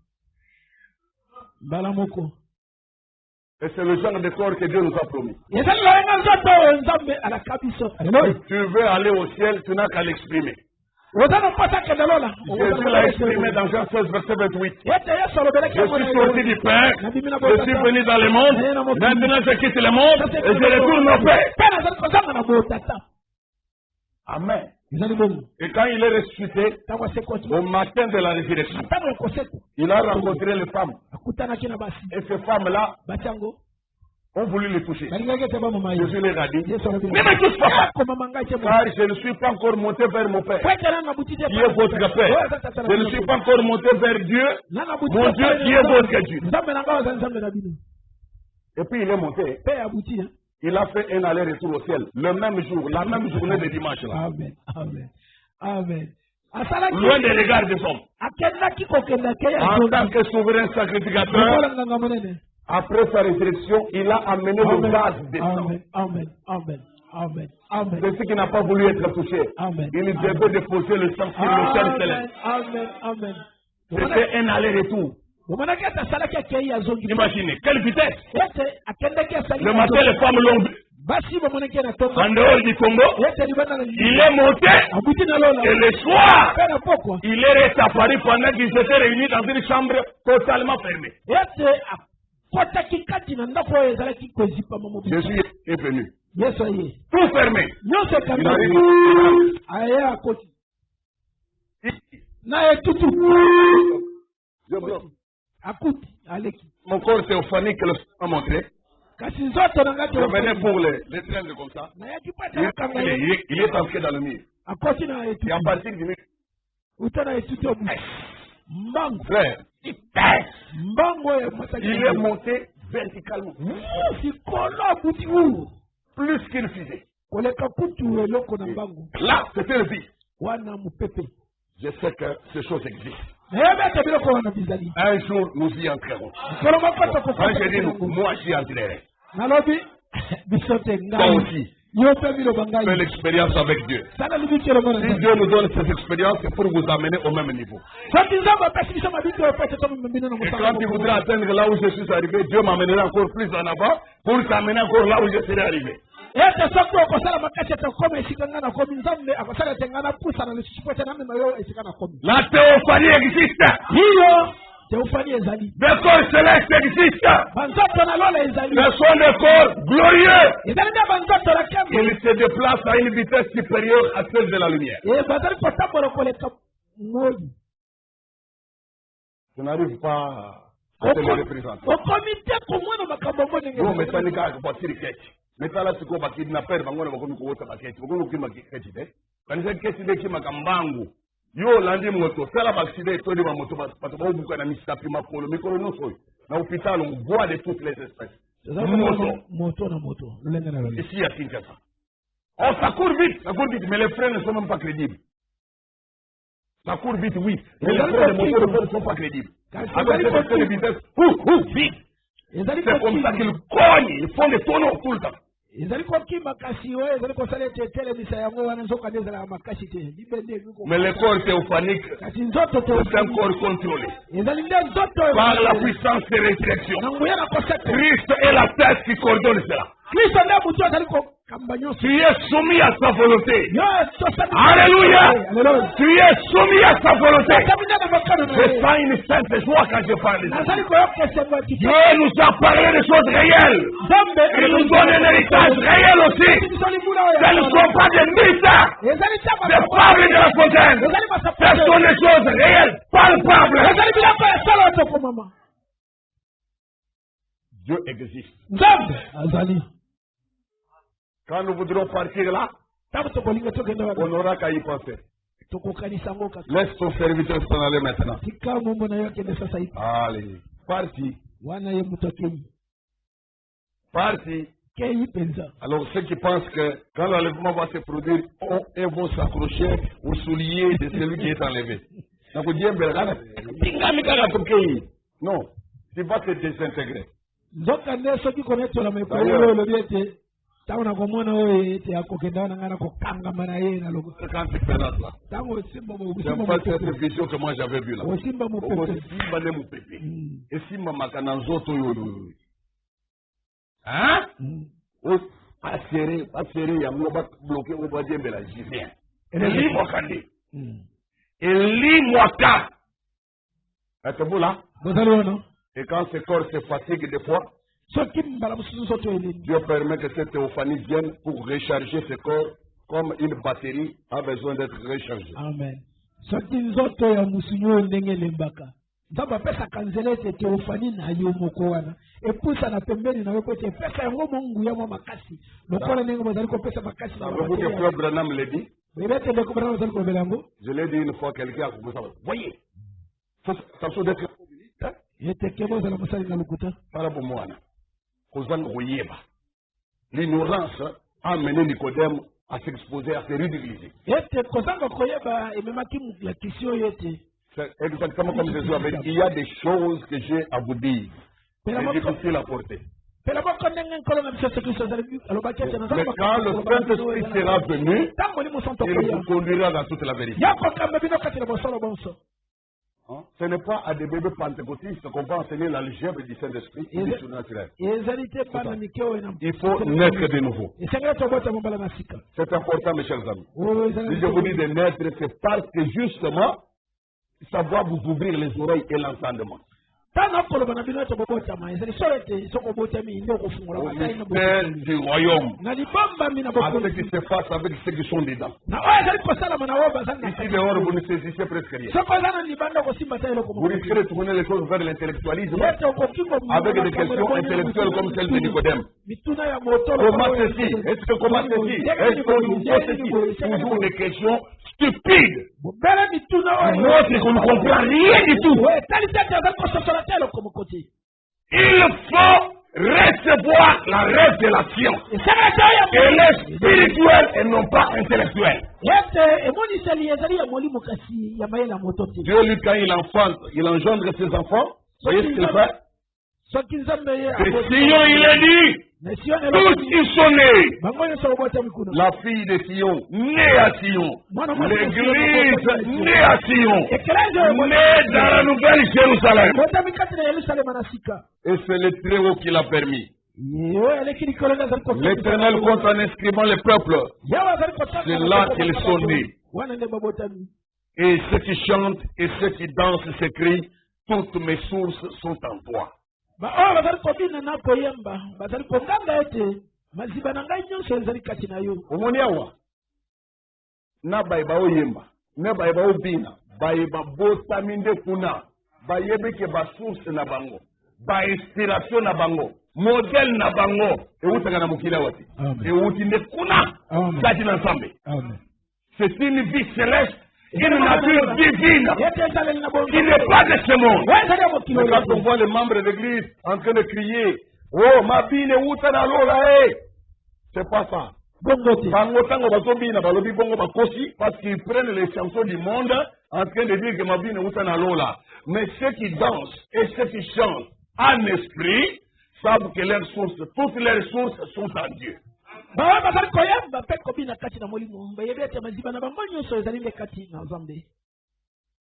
mbala moko Et c'est le genre de corps que Dieu nous a promis. ezali loyenga nzoto oyo nzambe alaka biso Si tu veux aller au ciel, tu n'as qu'à l'exprimer. oza na mposa akende lola Jésus l'a exprimé dans Jean 16, verset 28. ete yesu alobelaki Je suis sorti du Père, je suis venu dans le monde, maintenant je quitte le monde et je retourne au Père. mpe nazali kozanga na botata Amen. ezali bongo Et quand il est ressuscité, ntango asekoti au matin de la résurrection, ntango ya koseko il a rencontré les femmes. akutanaki na basi Et ces femmes-là bati yango ont voulu les toucher. balingaki ete bamama ye Jésus leur a dit, yesu alobi ne me touche pas, komama ngai te car je ne suis pas encore monté vers mon Père, po ete nanga buti te qui est votre Père. Je ne suis pas encore monté vers Dieu, mon Dieu qui est votre Dieu. nzambe na ngai ozali nzambe na bino Et puis il est monté. mpe ya buti Il a fait un aller-retour au ciel, le même jour, la même journée de dimanche. Là. amen amen amen asalaki Loin des regards des hommes. akendaki kokenda ke ya En tant que souverain sacrificateur, lokola nganga monene après sa résurrection, il a amené le vase des sang. amen amen amen amen amen C'est ce qui n'a pas voulu être touché. Amen. Il devait déposer le sang sur le ciel céleste. amen amen C'était un aller-retour. omonaki ete asalaki akei azongi Imaginez, quelle vitesse. ete akendaki asali Le matin, les femmes l'ont vu. basi bamonaki na tongo En dehors du Congo, ete libanda na il est monté. abuti na lola Et le soir, mpe na pokwa il est resté à Paris pendant qu'ils étaient réunis dans une chambre totalement fermée. ete akotaki kati na ndako oyo ezalaki kozipama mobili Jésus est venu. yesu aye Tout fermé. nyonso Il ekanga arrive. aye akoti na etutu Je bloque. akuti aleki Mon corps théophanique que le Seigneur m'a montré. kasi nzoto na nga Je venais pour les traîner comme ça. nayaki mpo Il ete akanga ye est entré dans le mur. akoti na Et etutu à partir du mur, uta na etutu obu mbangu frère, mbangu oyo emataki il est monté verticalement. sikolo abuti wu Plus qu'il faisait. koleka kutu eloko na mbangu Là, c'était le vide. wana mopepe Je sais que ces choses existent. nayebi ete biloko wana bizali Un jour, nous y entrerons. mikolo moko Quand je dis nous, moi j'y entrerai. nalobi biso te Toi ngai aussi, yo mpe biloba fais ngai l'expérience avec Dieu. sala libikelo Si mona Dieu nous donne cette expérience, c'est pour vous amener au même niveau. soki nzambe apesi biso mabiki oyo mpe tetomembino na Et mosala quand il voudra atteindre là où je suis arrivé, Dieu m'amènera encore plus en avant pour t'amener encore là où je serai arrivé. ete soki okosala makasi ete okoma esika ngai nakomi nzambe akosala ete ngai napusana lisusu po ete namema yo esika nakomi La théophanie existe. hiyo teofani ezali Des corps célestes existent. banzoto na lola ezali Ce sont des corps glorieux. ezali nde banzoto na kembo Ils se déplacent à une vitesse supérieure à celle de la lumière. bazali kotambola koleka moi Je n'arrive pas à te le représenter. okomi te komona makambo ngo ndenge Nous, mécaniques, à partir de metala siko ba kidnapper bango na bakomi ko wota baketi bakomi ko maketi de kanisa kesi de kima kambangu yo landi moto sala ba accident to de ba moto ba buka na misapi makolo mikolo no so na hôpital on voit de toutes les espèces moto na moto ici à Kinshasa. Oh, ça court vite, mais les freins ne sont même pas crédibles. Ça court vite, oui, mais les freins de moto ne sont pas crédibles. Avec ces excès de vitesse, vite. C'est comme ça qu'ils cognent, ils font des tonneaux tout le temps. Mais le corps théophanique, c'est un corps contrôlé par la puissance de résurrection. Christ est la tête qui coordonne cela. Tu es soumis à sa volonté. Alléluia. Tu es soumis à sa volonté. Je sens une sainte joie quand je parle de ça. Dieu nous a parlé des choses réelles. Il nous donne un héritage réel aussi. Ce ne sont pas des mythes, des fables de la fontaine. Ce sont des choses réelles, palpables. Dieu existe. Quand nous voudrons partir là, on n'aura qu'à y penser. Laisse ton serviteur s'en aller maintenant. Allez, parti. Parti. Alors ceux qui pensent que quand l'enlèvement va se produire, ils vont s'accrocher aux souliers de celui qui est enlevé. Non, tu vas te désintégrer. Quand tu fais là, j'aime pas cette vision que moi j'avais vue là. Et si maman hein? Pas serré, il y a bloqué au bas de la j'y viens. Lis-moi Kandé. Et lis-moi Ka. Êtes-vous là? Et quand ce corps se fatigue des fois, Dieu permet que cette théophanie vienne pour recharger ce corps comme une batterie a besoin d'être rechargée. Amen. Avez-vous que Frère Branham l'a dit? Je l'ai dit une fois, quelqu'un a compris ça. Voyez, ça se d'être l'ignorance a amené Nicodème à s'exposer, à se ridiculiser. C'est exactement comme Jésus avait dit. Il y a des choses que j'ai à vous dire. C'est difficile à porter. Mais quand le Saint-Esprit sera venu, il vous conduira dans toute la vérité. Ce n'est pas à des bébés pentecôtistes qu'on va enseigner la légèbre du Saint-Esprit et du surnaturel. Il faut naître de nouveau. C'est important, mes chers amis. Si je vous dis de naître, c'est parce que justement, ça va vous ouvrir les oreilles et l'entendement. Au mystère du royaume, à ceux qui se fassent avec ceux qui sont dedans. Ici dehors, vous ne saisissez presque rien. Vous risquez de tourner les choses vers l'intellectualisme avec des questions intellectuelles comme celle de Nicodème. Comment ceci? Est-ce que comment ceci? Est-ce que nous fait ceci? Toujours des questions stupides. Montre qu'on ne comprend rien du tout. Il faut recevoir la révélation. Elle est spirituelle et non pas intellectuelle. Dieu, lui, quand il enfante, il engendre ses enfants. Voyez ce qu'il fait? Sion, il est dit. Tous ils sont nés. La fille de Sion, née à Sion. L'église, née à Sion. Née dans la nouvelle Jérusalem. Et c'est le Très-Haut qui l'a permis. L'Éternel compte en inscrivant les peuples. C'est là qu'ils sont nés. Et ceux qui chantent et ceux qui dansent s'écrient, toutes mes sources sont en toi. Omoniawa na baiba oyemba na baiba obina baiba botaminde kuna bayebeke ba source na bango ba inspiration na bango modèle na bango eutaka na mokili wati euti nde kuna kati na Nzambe. C'est une vie céleste, une nature divine qui n'est pas de ce monde. Mais quand on voit les membres de l'église en train de crier, oh ma bine euta na lola, c'est pas ça. Bango tango bazobina balobi bongo bakosi parce qu'ils prennent les chansons du monde en train de dire que ma bine euta na lola. Mais ceux qui dansent et ceux qui chantent en esprit savent que leurs sources, toutes leurs sources sont en Dieu.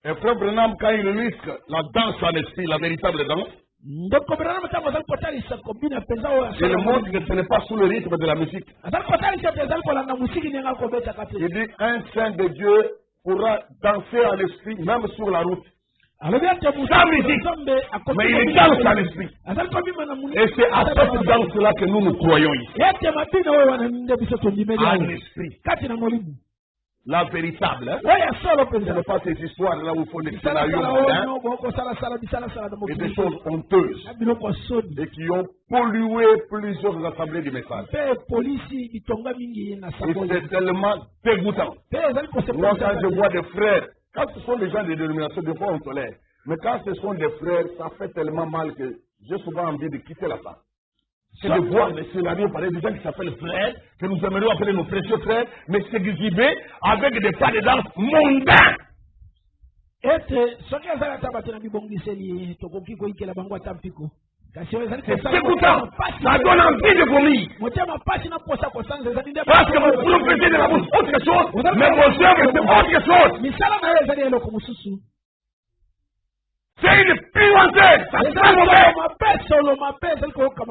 Et frère Branham, quand il risque la danse en esprit, la véritable danse, il montre que ce n'est pas sous le rythme de la musique. Il dit un saint de Dieu pourra danser en esprit même sur la route. Sans musique, mais il danse en esprit. Et c'est à cette danse-là que nous nous croyons ici. En esprit. La véritable. Ce n'est pas ces histoires-là où il faut des scénarios et des choses honteuses et qui ont pollué plusieurs assemblées du message. Et c'est tellement dégoûtant. Moi, quand je vois des frères, quand ce sont des gens de dénomination, des fois on tolère. Mais quand ce sont des frères, ça fait tellement mal que j'ai souvent envie de quitter la salle. C'est de voir des scénarios parler des gens qui s'appellent frères, que nous aimerions appeler nos précieux frères, mais s'exhiber avec des pas de danse mondains. C'est dégoûtant. Ça donne envie de vomir. Parce que vous profitez de la bouche autre chose, mais vos œuvres c'est autre chose. C'est une puanteur. Ça sent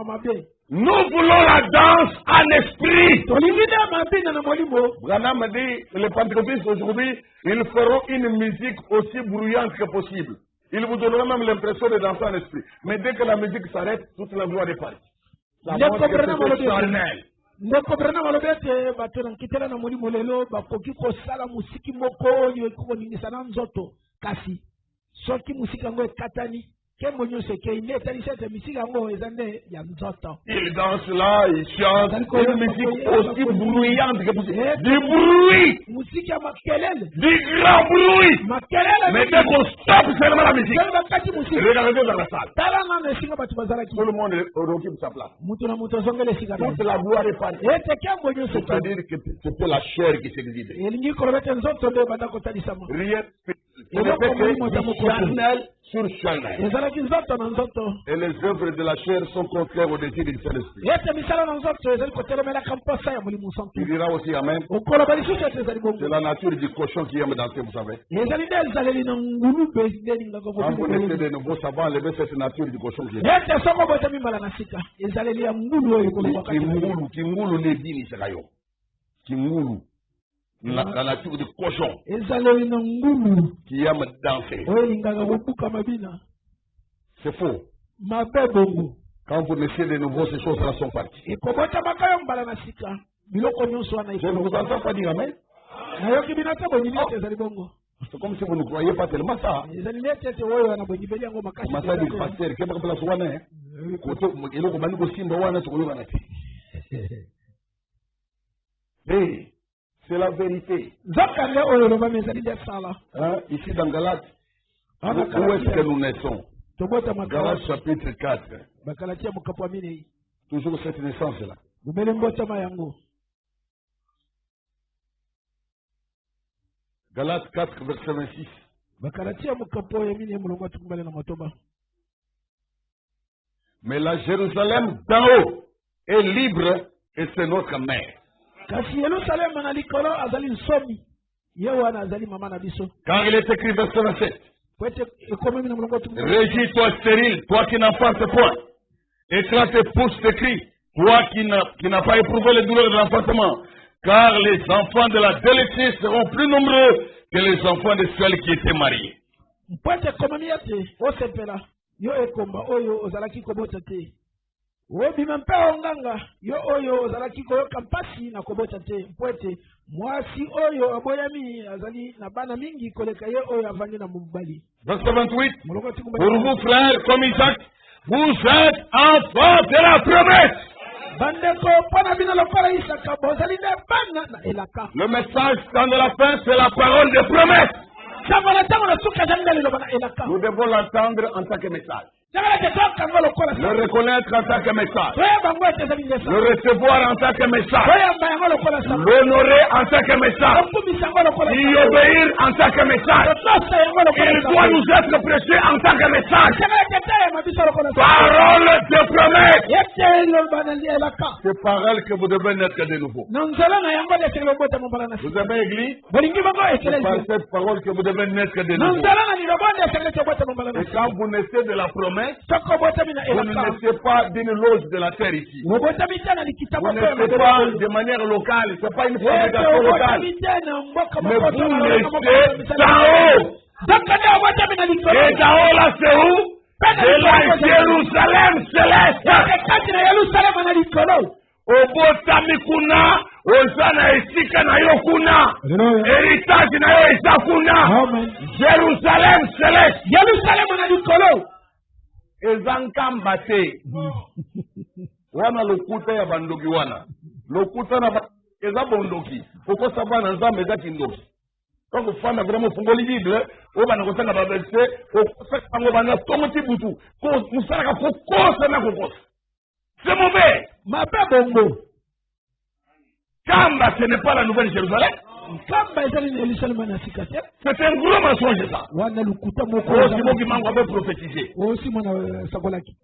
mauvais. Nous voulons la danse en esprit. Branham dit, les pentecôtistes aujourd'hui, ils feront une musique aussi bruyante que possible. Ils vous donneront même l'impression de danser en esprit. Mais dès que la musique s'arrête, toute la gloire est partie. La montre que c'est charnel. ndeko Branham alobete bato na nkitela na molimo lelo bakoki kosala musiki moko oyo ekokondingisa na nzoto kasi soki musiki yango ekatani kembo nyonso ekei nde etalisa ete misiki yango eza nde ya nzoto. Il danse là, il chante une musique aussi bruyante que possible. Du bruit, musiki ya makelele, du grand bruit. Makelele. Mais dès qu'on stoppe seulement la musique, regardez dans la salle. Tout le monde occupe sa place. Toute la gloire est partie. C'est-à-dire que c'était la chair qui s'exhibait. Rien. Ce n'était que charnel sur charnel. Et les œuvres de la chair sont contraires au désir du Saint-Esprit. Il dira aussi Amen. C'est la nature du cochon qui aime danser, vous savez. Quand vous laissez de nouveau, ça va enlever cette nature du cochon qui aime. Kingulu Nedini Serayo. Kingulu. La nature du cochon qui aime danser. C'est faux. Quand vous naissez de nouveau, ces choses-là sont parties. Je ne vous entends pas dire Amen. C'est comme si vous ne croyez pas tellement ça. C'est la vérité. Hein? Ici dans Galate, où est-ce que nous naissons? Galate chapitre 4. Toujours cette naissance-là. Galate 4, verset 26. Mais la Jérusalem d'en haut est libre et c'est notre mère. Car il est écrit verset 27. Régis-toi stérile, toi qui n'enfantes point. Et quand tes pouces te crient, toi qui n'as pas éprouvé les douleurs de l'enfantement. Car les enfants de la délaissée seront plus nombreux que les enfants de celles qui étaient mariées. Verset 28. Pour vous, frères, comme Isaac, Vous êtes enfants de la promesse. Le message quand de la fin, c'est la parole de promesse. Nous devons l'entendre en tant que message. Le reconnaître en tant que message. Le recevoir en tant que message. L'honorer en tant que message. Y obéir en tant que message. Il doit nous être prêché en tant que message. Parole de promesse. C'est par elle que vous devez naître de nouveau. Vous avez église? C'est par cette parole que vous devez naître de nouveau. Et quand vous naissez de la promesse, vous ne naissez pas d'une loge de la terre ici. Vous ne naissez pas de manière locale. Ce n'est pas une fabrication locale. Mais vous naissez d'en haut. Et d'en haut là c'est où? C'est la Jérusalem céleste. Obotamikuna, Osana esika na yo kuna. Héritage na yo eza kuna. Jérusalem céleste. Jérusalem na likolo. Ezankamba te. Wana lokuta ya bandoki wana. Lokuta na eza bondoki. Poko sabana nzambe eza kindoki. Quand vous faites vraiment fungoli Bible, au bana ko sanga babelse, au sango bana tomoti butu. Ko musala ko kosa na ko kosa. C'est mauvais. Ma paix bongo. Kamba, ce n'est pas la nouvelle Jérusalem. C'est un gros mensonge ça. Aussi bon qui m'a encore prophétisé.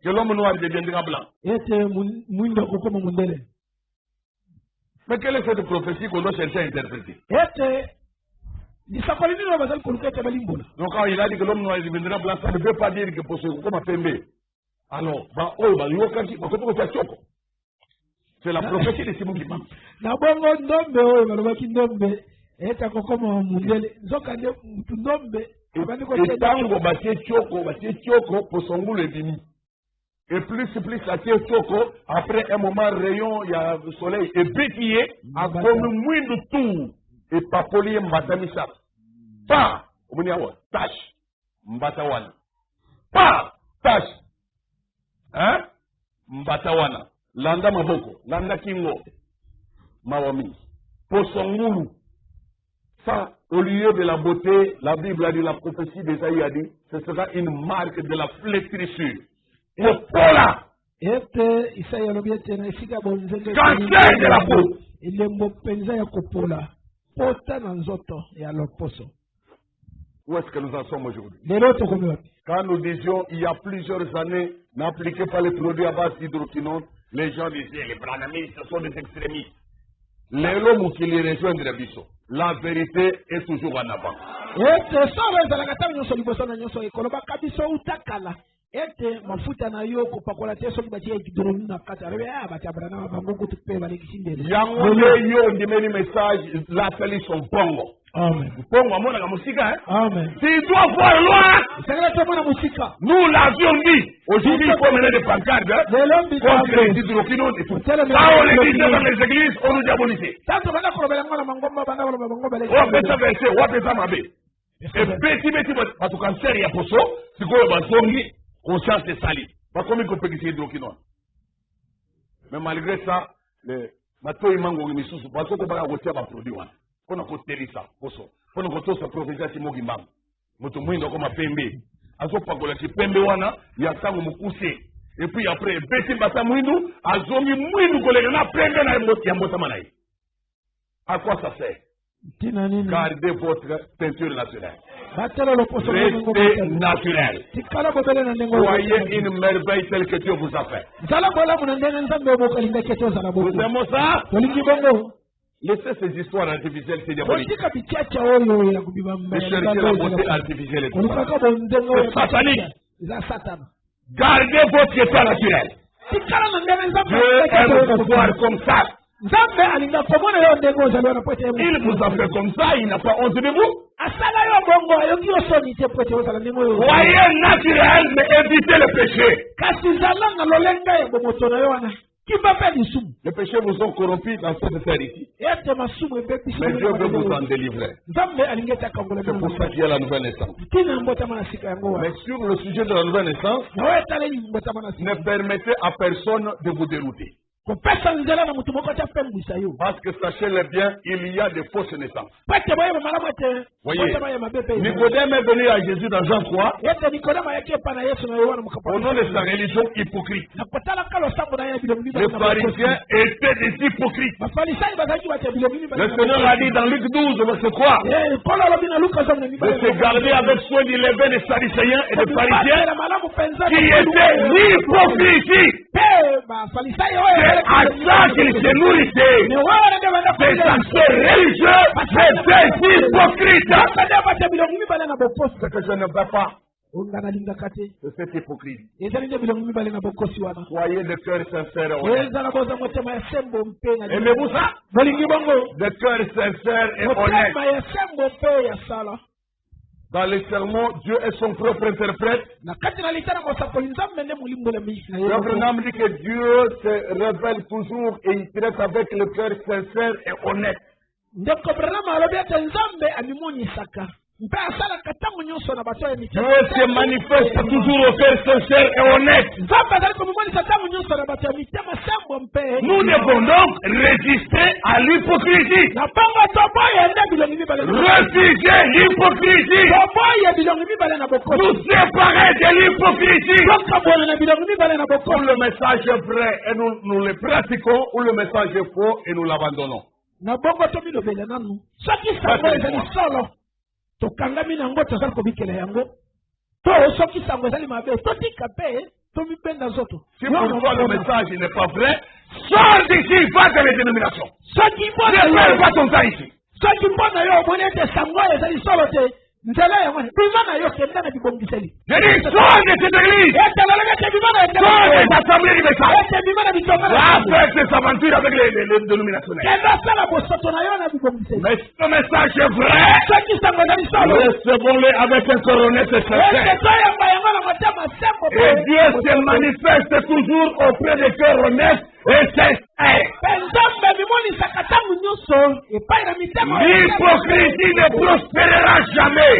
Que l'homme noir deviendra blanc. Mais quelle est cette prophétie qu'on doit chercher à interpréter? Donc quand il a dit que l'homme noir deviendra blanc, ça ne veut pas dire que pour ce comme Pembe. Alors, c'est la prophétie de Simon qui parle. Et tango batie Tioko pour son goût le demi. Et plus ça tient Tioko, après un moment rayon, il y a le soleil, et pétillé, à comme moins de tout, et papoli mbatamisa. Pas, tâche, mbatawana. Pas, tâche. Hein? Mbatawana. Landa maboko. Landa kingo. Mawami. Posongulu. Ça, au lieu de la beauté, la Bible a dit, la prophétie d'Esaïe a dit, ce sera une marque de la flétrissure. Popola. Cancer de la peau. Où est-ce que nous en sommes aujourd'hui? Quand nous disions, il y a plusieurs années, n'appliquez pas les produits à base d'hydroquinone, les gens disaient, les branamistes, ce sont des extrémistes. Les hommes qui les rejoignent de Bisso, la vérité est toujours en avant. Amen. Tu dois voir loin. Nous l'avions dit. Aujourd'hui, il faut mener des pancartes contre les hydroquinones et tout. Quand on les disait dans les églises, on nous diabolisait. On fait ça verser, on fait ça mabe. Et petit, parce que quand c'est pour ça, c'est quoi le basongi, conscience est salie. Pas comme une compétition hydroquinone. Mais malgré ça, les matos ils mangent au sous parce qu'on va retirer un produit. On a côté ça, on a côté ça prophétie qui mogi mam. Moto mwindo comme pembe. Azo pagola ki pembe wana ya tango mukuse. Et puis après beti bata mwindo, azomi mwindo kolega na pembe na mbota manai. À quoi ça sert? Gardez votre peinture naturelle. Restez naturel. Soyez une merveille telle que Dieu vous a fait. Vous aimez ça? Laissez ces histoires artificielles, c'est diabolique. De chercher la beauté artificielle et tout ça. C'est satanique. Gardez votre état naturel. Dieu aime vous voir comme ça. Il vous a fait comme ça, il n'a pas honte de vous. Soyez naturel, mais évitez le péché. Qui va faire du soum? Les péchés vous ont corrompus dans cette terre ici. Mais Dieu veut vous en délivrer. C'est pour ça qu'il y a la nouvelle naissance. Mais sur le sujet de la nouvelle naissance, ne permettez à personne de vous dérouter. Parce que sachez-le bien, il y a des fausses naissances. Voyez, Nicodème est venu à Jésus dans Jean 3 au nom de sa religion hypocrite. Les pharisiens étaient des hypocrites. Le Seigneur a dit dans Luc 12, verset 3, de se garder avec soin du levain des Sadducéens et des pharisiens qui étaient hypocrites. C'est à ça qu'ils se nourrissaient. Ces aspects religieux, c'est hypocrite. Ce que je ne veux pas, c'est cette hypocrite. Soyez de cœur sincère. Aimez-vous ça? De cœur sincère et honnête. Dans les sermons, Dieu est son propre interprète. Abraham dit que Dieu se révèle toujours et il traite avec le cœur sincère et honnête. Dieu se manifeste toujours au cœur sincère et honnête. Nous devons donc résister à l'hypocrisie. Refuser l'hypocrisie. Nous séparer de l'hypocrisie. Ou le message est vrai et nous le pratiquons, ou le message est faux et nous l'abandonnons. Tokangami nango tozali kobikela yango to soki sango ezali mabe totika pe tomipenda zoto. Si pour toi le message n'est pas vrai, sors d'ici, va dans les dénominations. Soki mpo ne perds pas ton temps ici. Soki mpo na yo omoni ete sango ezali solo te nzela yango bima na yo kenda na bibongiseli. Je dis sors de cette église. Sors des assemblées du message. Va faire tes aventures avec les dénominationnels. Mais ce message est vrai. Recevons-le avec un cœur honnête et sincère. Et Dieu se manifeste toujours auprès des cœurs honnêtes et sincères. L'hypocrisie ne prospérera jamais.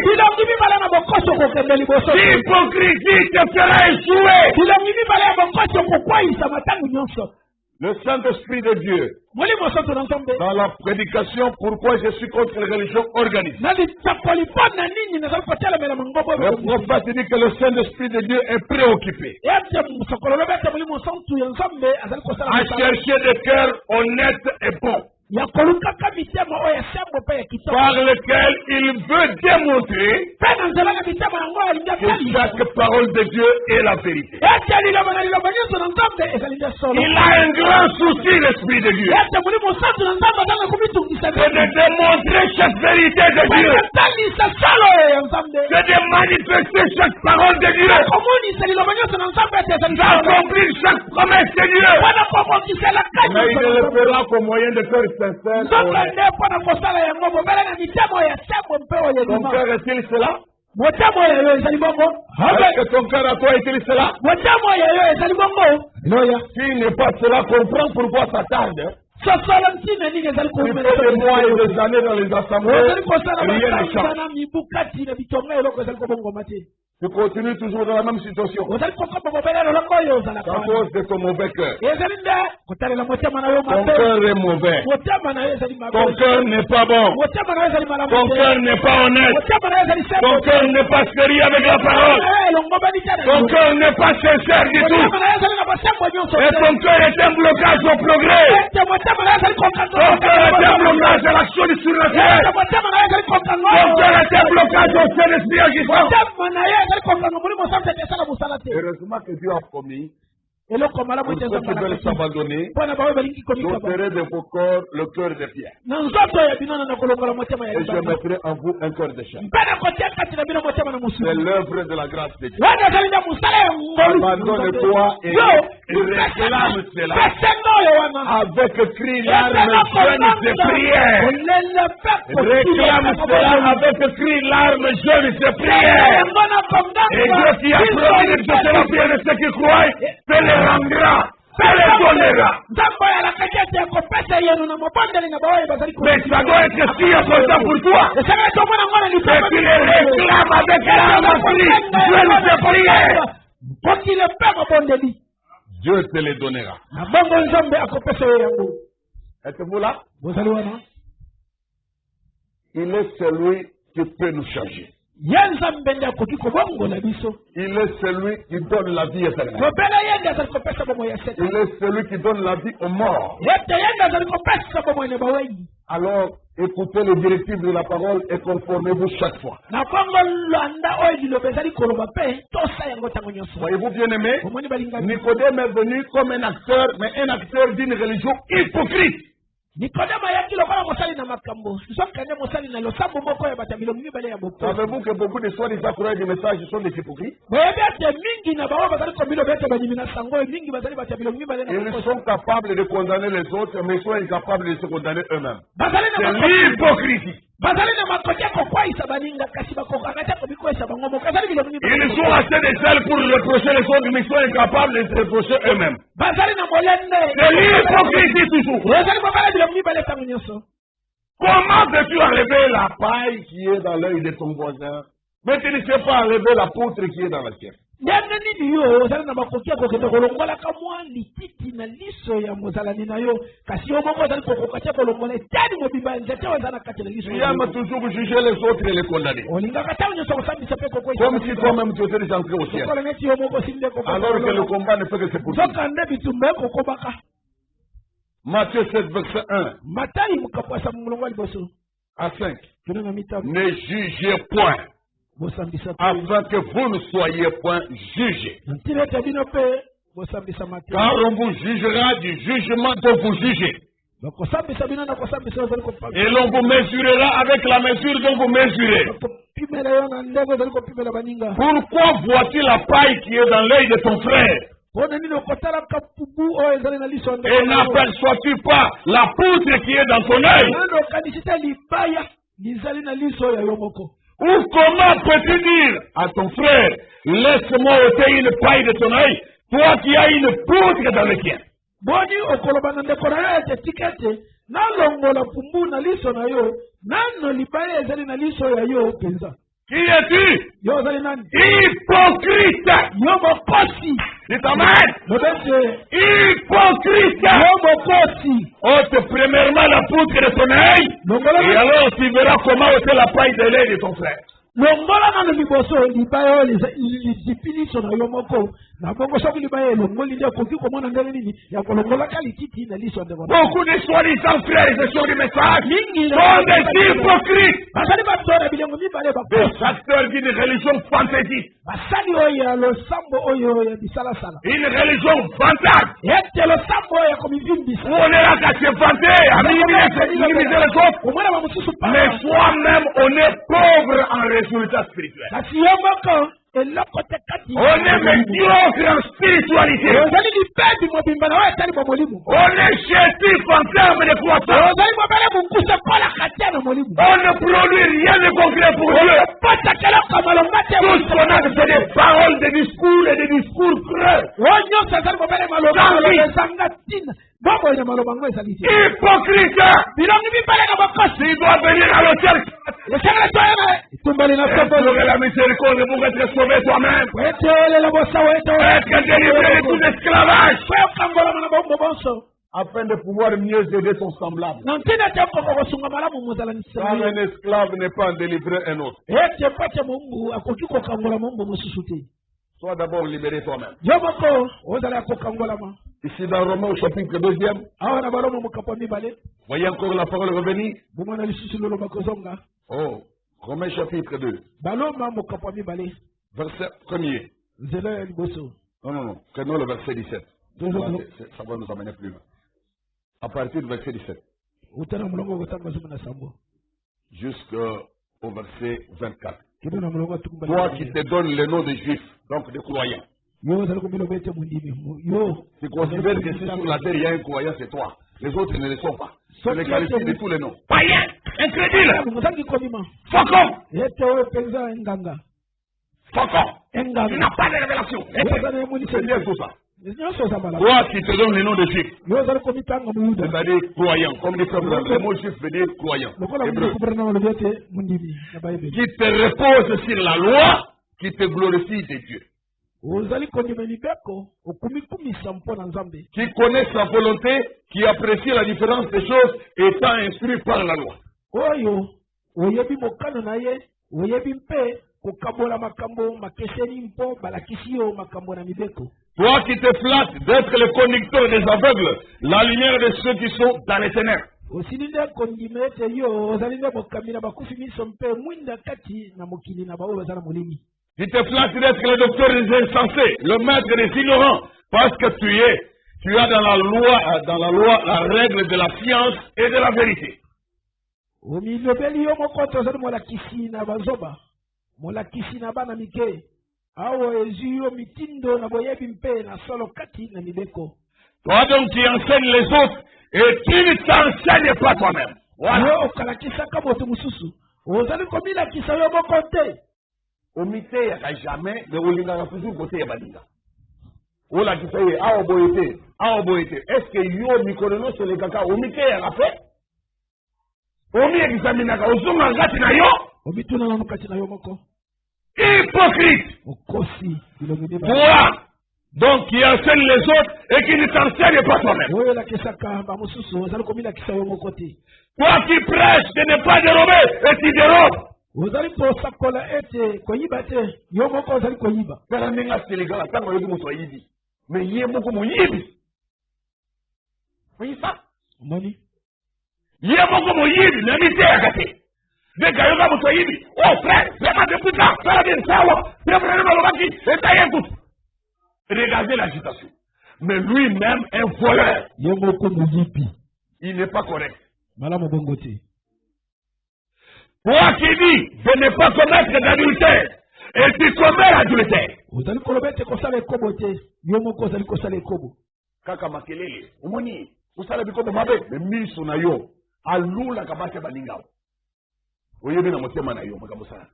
L'hypocrisie te fera échouer. Le Saint-Esprit de Dieu, dans la prédication, pourquoi je suis contre les religions organisées. Le prophète dit que le Saint-Esprit de Dieu est préoccupé à chercher des cœurs honnêtes et bons, par lequel il veut démontrer que chaque parole de Dieu est la vérité. Il a un grand souci, l'Esprit de Dieu, c'est de démontrer chaque vérité de Dieu, c'est de manifester chaque parole de Dieu, d'accomplir chaque promesse de Dieu. Mais il ne le fera qu'au moyen de cœur sincère. Ton cœur est-il cela? Est-ce que ton cœur à toi est-il cela? S'il n'est pas cela, comprends pourquoi ça tarde. Il fait des mois et des années dans les assemblées, rien ne change. Tu continues toujours dans la même situation. À cause de ton mauvais cœur. Ton cœur est mauvais. Ton cœur n'est pas bon. Ton cœur n'est pas honnête. Ton cœur n'est pas sérieux avec la parole. Ton cœur n'est pas sincère du tout. Et ton cœur est un blocage au progrès. Ton cœur est un blocage à l'action du surnaturel. Ton cœur est un blocage au Saint-Esprit agissant. Heureusement que Dieu a promis pour ceux qui veulent s'abandonner, j'ôterai de vos corps le cœur de pierre. Et je mettrai en vous un cœur de chair. C'est l'œuvre de la grâce de Dieu. Abandonne-toi et réclame cela. Avec cri, larmes, jeûnes et prières. Réclame cela avec cri, larmes, jeûnes et prières. Et Dieu qui a promis de te la pierre de ceux qui croient, te le rendra, te le donnera. Peut-être que ce qui est important pour toi, c'est que tu les réclames avec la prière. Dieu te les donnera. Êtes-vous là? Il est celui qui peut nous changer. Il est celui qui donne la vie éternelle. Il est celui qui donne la vie aux morts. Alors, écoutez les directives de la parole et conformez-vous chaque fois. Voyez-vous, bien-aimés, Nicodème est venu comme un acteur, mais un acteur d'une religion hypocrite. Savez-vous que beaucoup de soi-disant croyants du message sont des hypocrites? Ils sont capables de condamner les autres, mais ils sont incapables de se condamner eux-mêmes. C'est l'hypocrisie. Ils sont assez de sel pour reprocher les autres, mais ils sont incapables de se reprocher eux-mêmes. C'est l'hypocrisie toujours. Comment peux-tu enlever la paille qui est dans l'œil de ton voisin, mais tu ne sais pas enlever la poutre qui est dans la tienne? Il aime toujours juger les autres et les condamner. Comme si toi-même tu étais déjà entré au ciel. Alors que le combat ne fait que se poursuivre. Matthieu 7, verset 1 à 5. Ne jugez point, afin que vous ne soyez point jugés. Car on vous jugera du jugement dont vous jugez. Et l'on vous mesurera avec la mesure dont vous mesurez. Pourquoi vois-tu la paille qui est dans l'œil de ton frère? Et n'aperçois-tu pas la poutre qui est dans ton œil? Ou comment peux-tu dire à ton frère, laisse-moi ôter une paille de ton œil, toi qui as une poutre dans le tien? Qui es-tu? Hypocrite! C'est ta mère! Hypocrite! Ôte premièrement la poutre de ton œil, et alors tu verras comment ôter la paille de l'œil de ton frère. Beaucoup de soi-disant frères et sœurs du message sont des hypocrites, des acteurs d'une religion fantaisiste, une religion vantard, où on est là qu'à se vanter, à minimiser les autres, mais soi-même on est pauvre en résultat spirituel. On est médiocre en spiritualité. On est chétif en termes de croissance. On ne produit rien de concret pour Dieu. Tout ce qu'on a, c'est des paroles, des discours et des discours creux. Hypocrite! S'il doit venir à l'hôtel, la miséricorde pour être sauvé toi-même. Être délivré de tout esclavage. Afin de pouvoir mieux aider ton semblable. Car un esclave n'est pas délivrer un autre. Sois d'abord libéré toi-même. Ici dans Romains au chapitre 2, voyez encore la parole revenir. Oh, Romains chapitre 2. Verset 1er. Non, prenons le verset 17. Ça va nous amener plus loin. À partir du verset 17. Jusqu'au verset 24. Toi qui te donnes le nom de juif, donc de croyant. Tu considères que si sur la terre il y a un croyant, c'est toi. Les autres ne le sont pas. Tu les qualifies de tous les noms. Païen, incrédule, faucon. Faucon. Tu n'as pas de révélation. C'est bien tout ça. Toi qui te donnes le nom de juif, c'est-à-dire croyant, comme dit le mot juif veut dire croyant. Qui te repose sur la loi, qui te glorifie de Dieu. Qui connaît sa volonté, qui apprécie la différence des choses, étant instruit par la loi. Toi qui te flattes d'être le conducteur des aveugles, la lumière de ceux qui sont dans les ténèbres. Tu te flattes d'être le docteur des insensés, le maître des ignorants, parce que tu as dans la loi la règle de la science et de la vérité. Toi donc tu enseignes les autres et tu ne t'enseignes pas toi-même. Voilà. Omité yaka jamais mais olingaka toujours côté ya balinga. Ola kisaye awo boyete. Est-ce que yo mikono sur le kaka omité yaka fait? Omi examinaka osunga ngati na yo. Omituna na mukati na yo moko. Hypocrite. Toi donc qui enseigne les autres et qui ne t'enseigne pas toi-même. Toi qui prêches de ne pas dérober et tu dérobes. Mais il y a beaucoup de voyez ça? Il y a beaucoup de l'amitié à gâter. Des gars, oh frère, regardez l'agitation. Mais lui-même est voleur. Il n'est pas correct. Toi qui dis de ne pas commettre d'adultère et tu commets l'adultère. Kaka makelele, umoni, usala bikobo mabe, miso na yo, alula kabate balingao. Oyebe na motema na yo, makamusala.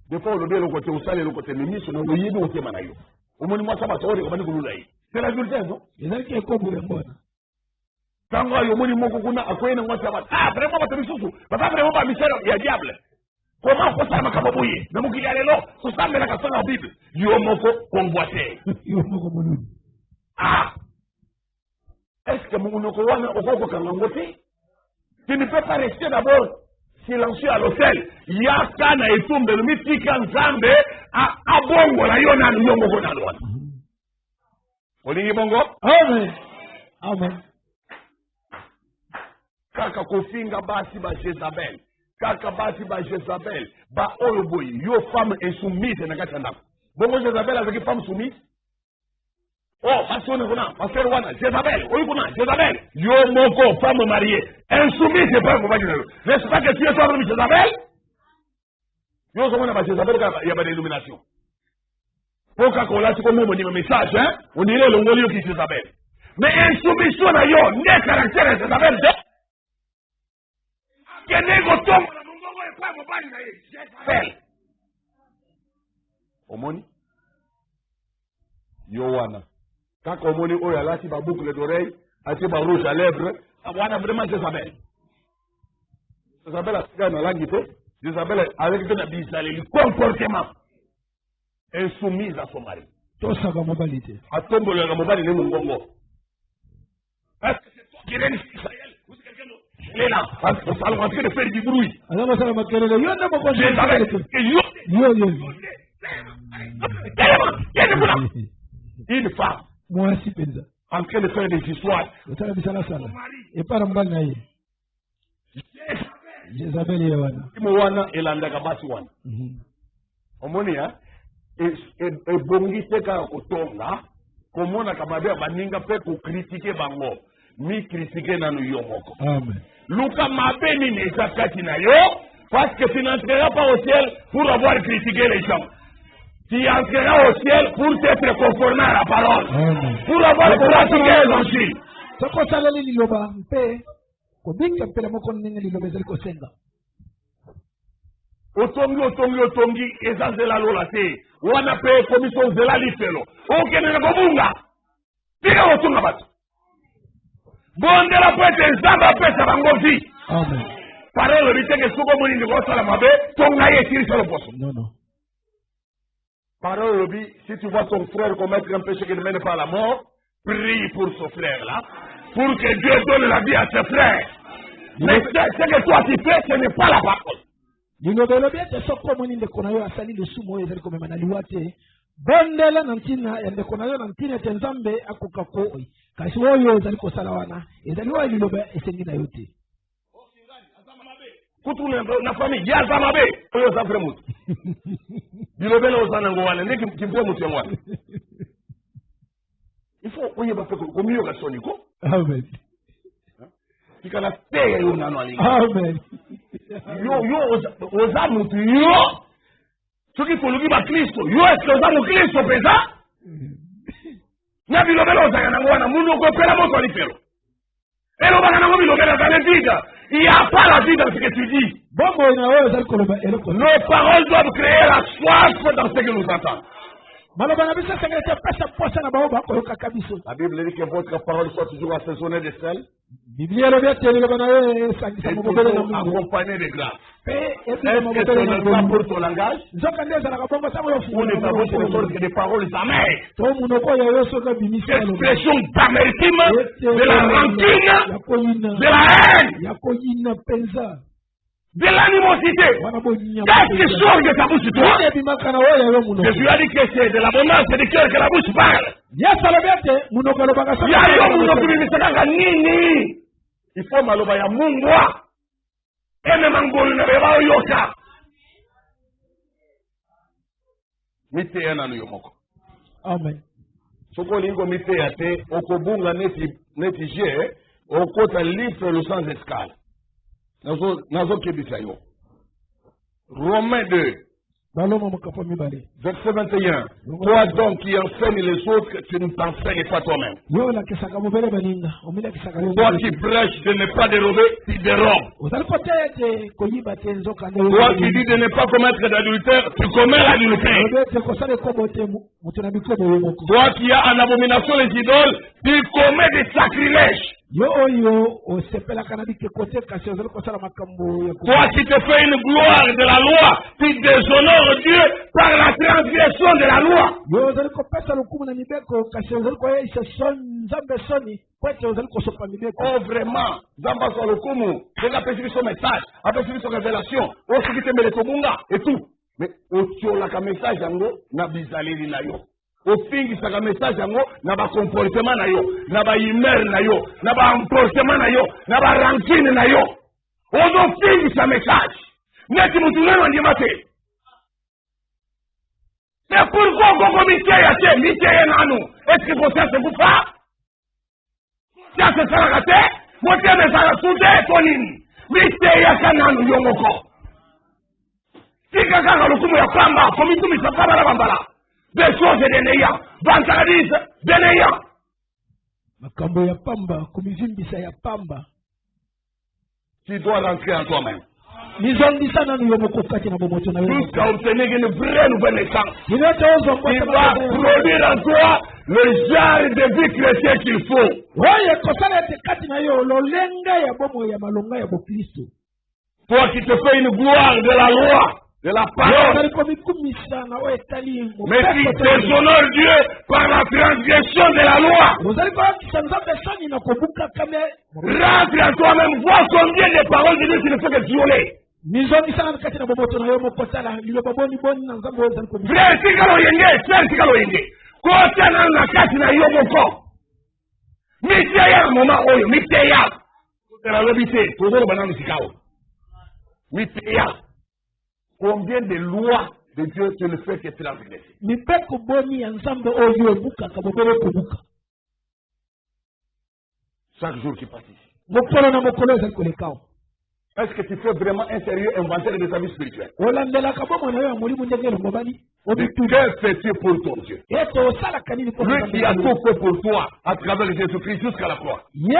Des fois, le bien le côté, usala le côté, mais miso na oyebe motema na yo. Umoni mwasa batori, kabani kulula yi. C'est l'adultère, non? Ezaki ekobo lembona. Tango yo moni moko kuna akwene mwasa bat. Ah, vraiment ba tabisusu. Ba vraiment ba misero ya diable. Comment faut ça makaboye? Na mukili alelo, so ça me la ka la Bible. Yo moko convoité. Yo moko monu. Ah. Est-ce que mon wana okoko kangangote? Tu ne peux pas rester d'abord silencieux à l'hôtel. Yaka na etumbe le mitika nzambe a bongo na yo na yo moko na lwa. Olingi bongo? Amen. Amen. Kaka kofinga basi ba Jezabel. Kaka basi ba Jezabel. Ba oyoboy. Yo femme insoumise na kati ndako. Bongo Jezabel avec femme soumise. Oh, parce qu'on est là. Parce que wana Jezabel. Oyukuna Jezabel. Yo moko femme mariée. Insoumise c'est pas comment dire. N'est-ce pas que tu es toi Jezabel? Yo sommes na ba Jezabel il y a pas d'illumination. Pourquoi qu'on l'a comme mon message hein? On dirait le ngolio qui Jezabel. Mais insoumission na yo, ne caractère Jezabel. Omoni Yowana kaka omoni oyo alati ba boucle d'oreille ati ba rouge à lèvres wana vraiment Jezabel a na langi te Jezabel avec de la bizarre le comportement insoumise à son mari to ça va mobilité atombolo la mobali ne mungongo est-ce que c'est toi qui règne Israël? Il est là, parce qu'on est en train de faire du bruit. Une femme en train de faire des histoires. Et pas Jezabel et Landagabasiwan. Omoni, hein? Et bongi teka kotonga, comme on a kababé baninga pe ko critiquer bango. Mi critiquer na nous yomoko. Amen. Luka mabeni ne zakati na yo, parce que tu n'entreras pas au ciel pour avoir critiqué les gens. Tu entreras au ciel pour t'être conformé à la parole. Amen. Pour avoir pratiqué l'évangile. Soko salali liloba mpe ko binga pele moko ninga liloba zeli ko senga. otongi eza nzela lola te wana pe komisio nzela lifelo okende na kobunga tika otunga bato bondela po ete nzambe apesa bango vi parole biteke soko moni ndeko osala mabe tonga ye esilisa loposo parole lobi si tu vois ton frère commettre un péché qui ne mène pas à la mort prie pour ce frère là pour que Dieu donne la vie à ses frères mais ce que toi tu fais ce n'est pas la parole. Linobelo biate soko moni ndeko na yo asali lusumo ezali komema na liwate bondela na ntina ya ndeko na yo na ntina te nzambe akoka ko kasi oyo ezali kosala wana ezali oyo liloba esengi na yo te kutu na famille ya zamabe oyo zafre mutu bilobelo ozana ngo wana ndeki kimpe mutu yango wana il faut oyo ba feko komiyo ka soniko amen ikana teya yo nano ali amen yo oza mutu yo soki toluki ba Kristo yo eske oza mu Kristo peza na bilobelo ozanga nango wana mundu okopela moto alifelo elobaka nango bilobelo ezali vide. Il n'y a pas la vie dans ce que tu dis. Nos paroles doivent créer la soif dans ce que nous entendons. La Bible dit que votre parole soit toujours assaisonnée de sel. Accompagnée de grâce. Est-ce que ce n'est pas pour ton langage? Ou ne savons pas sorte que des paroles amères. Expression d'amertume, de la rancune, de la haine, de l'animosité. Qu'est-ce qui sort de ta bouche, toi? Jésus a dit que c'est de l'abondance du cœur que la bouche parle. Il faut maloba ya mungwa. Eme mangolu na beba yoka. Mite ya nanu yomoko. Amen. Soko lingo mite ya te okobunga neti je okota litre le sans escale. Nazo kebisa yo. Romains 2. Verset 21. Toi donc qui enseignes les autres, tu ne t'enseignes pas toi-même. Toi qui prêches de ne pas dérober, tu dérobes. Toi qui dis de ne pas commettre d'adultère, tu commets l'adultère. Toi qui as en abomination les idoles, tu commets des sacrilèges. Toi qui te fais une gloire de la loi, tu déshonores Dieu par la transgression de la loi. Oh vraiment, Zamba soit le kumu, il a perçu son message, a perçu son révélation, oh ce qui te met le tobunga et tout. Mais au tio message yango na bizaleli na yo. Opingisaka message yango na ba comportement na yo, na ba humeur na yo, na ba comportement na yo, na ba rancune na yo. Ozo pingisa message. Neti mutu neno ndima te. C'est pourquoi koko miteya te, miteya nanu. Est-ce que conscience c'est pour ça? Ça c'est ça la te, mote mesala sude tonini. Miteya kananu yongoko. Tika kaka lukumu ya pamba, komitumi sakaba la bambala. Des choses de néant, vantalis de néant. Makambo ya pamba, kumizimbisa ya pamba. Tu dois rentrer en toi-même. Jusqu'à obtenir une vraie nouvelle naissance. Il va produire en toi le genre de vie chrétien qu'il faut. Toi qui te fais une gloire de la loi, de la parole, mais qui déshonore Dieu par la transgression de la loi. Rentre en toi-même, vois combien de paroles de Dieu tu ne fais que violer. Frère, tikalo yenge, frère, tikalo yenge. Kota na kati na yo moko. Miteya mama oyo, miteya. La lobité, toujours banane sikao. Miteya. Combien de lois de Dieu tu ne fais que transgresser? Chaque jour qui passe ici. Est-ce que tu fais vraiment un sérieux inventaire de ta vie spirituelle? Que fais-tu pour ton Dieu? Lui qui a tout fait pour toi à travers Jésus-Christ jusqu'à la croix. Quel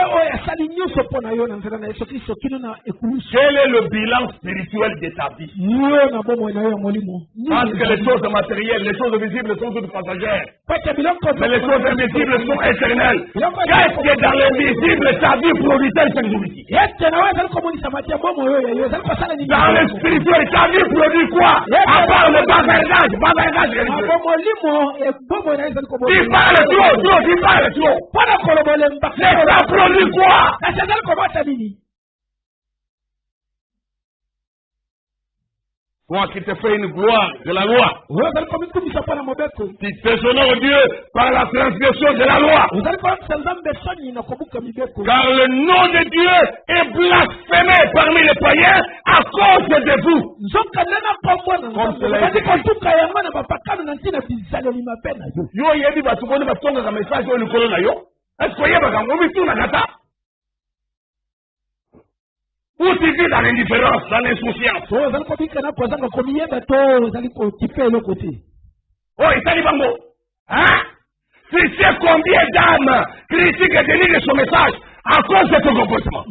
est le bilan spirituel de ta vie? Parce que les choses matérielles, les choses visibles sont toutes passagères. Mais les choses invisibles sont éternelles. Qu'est-ce que dans l'invisible ta vie produit-elle chaque jour ici? Dans le spirituel, ta vie produit quoi? À part le bavardage. Tu parles trop. Mais ça produit quoi? Toi qui te fais une gloire de la loi, tu déshonores Dieu par la transgression de la loi. Car le nom de Dieu est blasphémé parmi les païens à cause de vous. Comme cela est écrit. Yo yebi batubone batonga message au likolo na yo. Est-ce que yeba kangomi tu na kata? Où tu vis dans l'indifférence, dans l'insouciance. Oh, il t'a dit bango. Hein? Tu sais combien d'âmes critiquent et dénigrent son message à cause de ton comportement?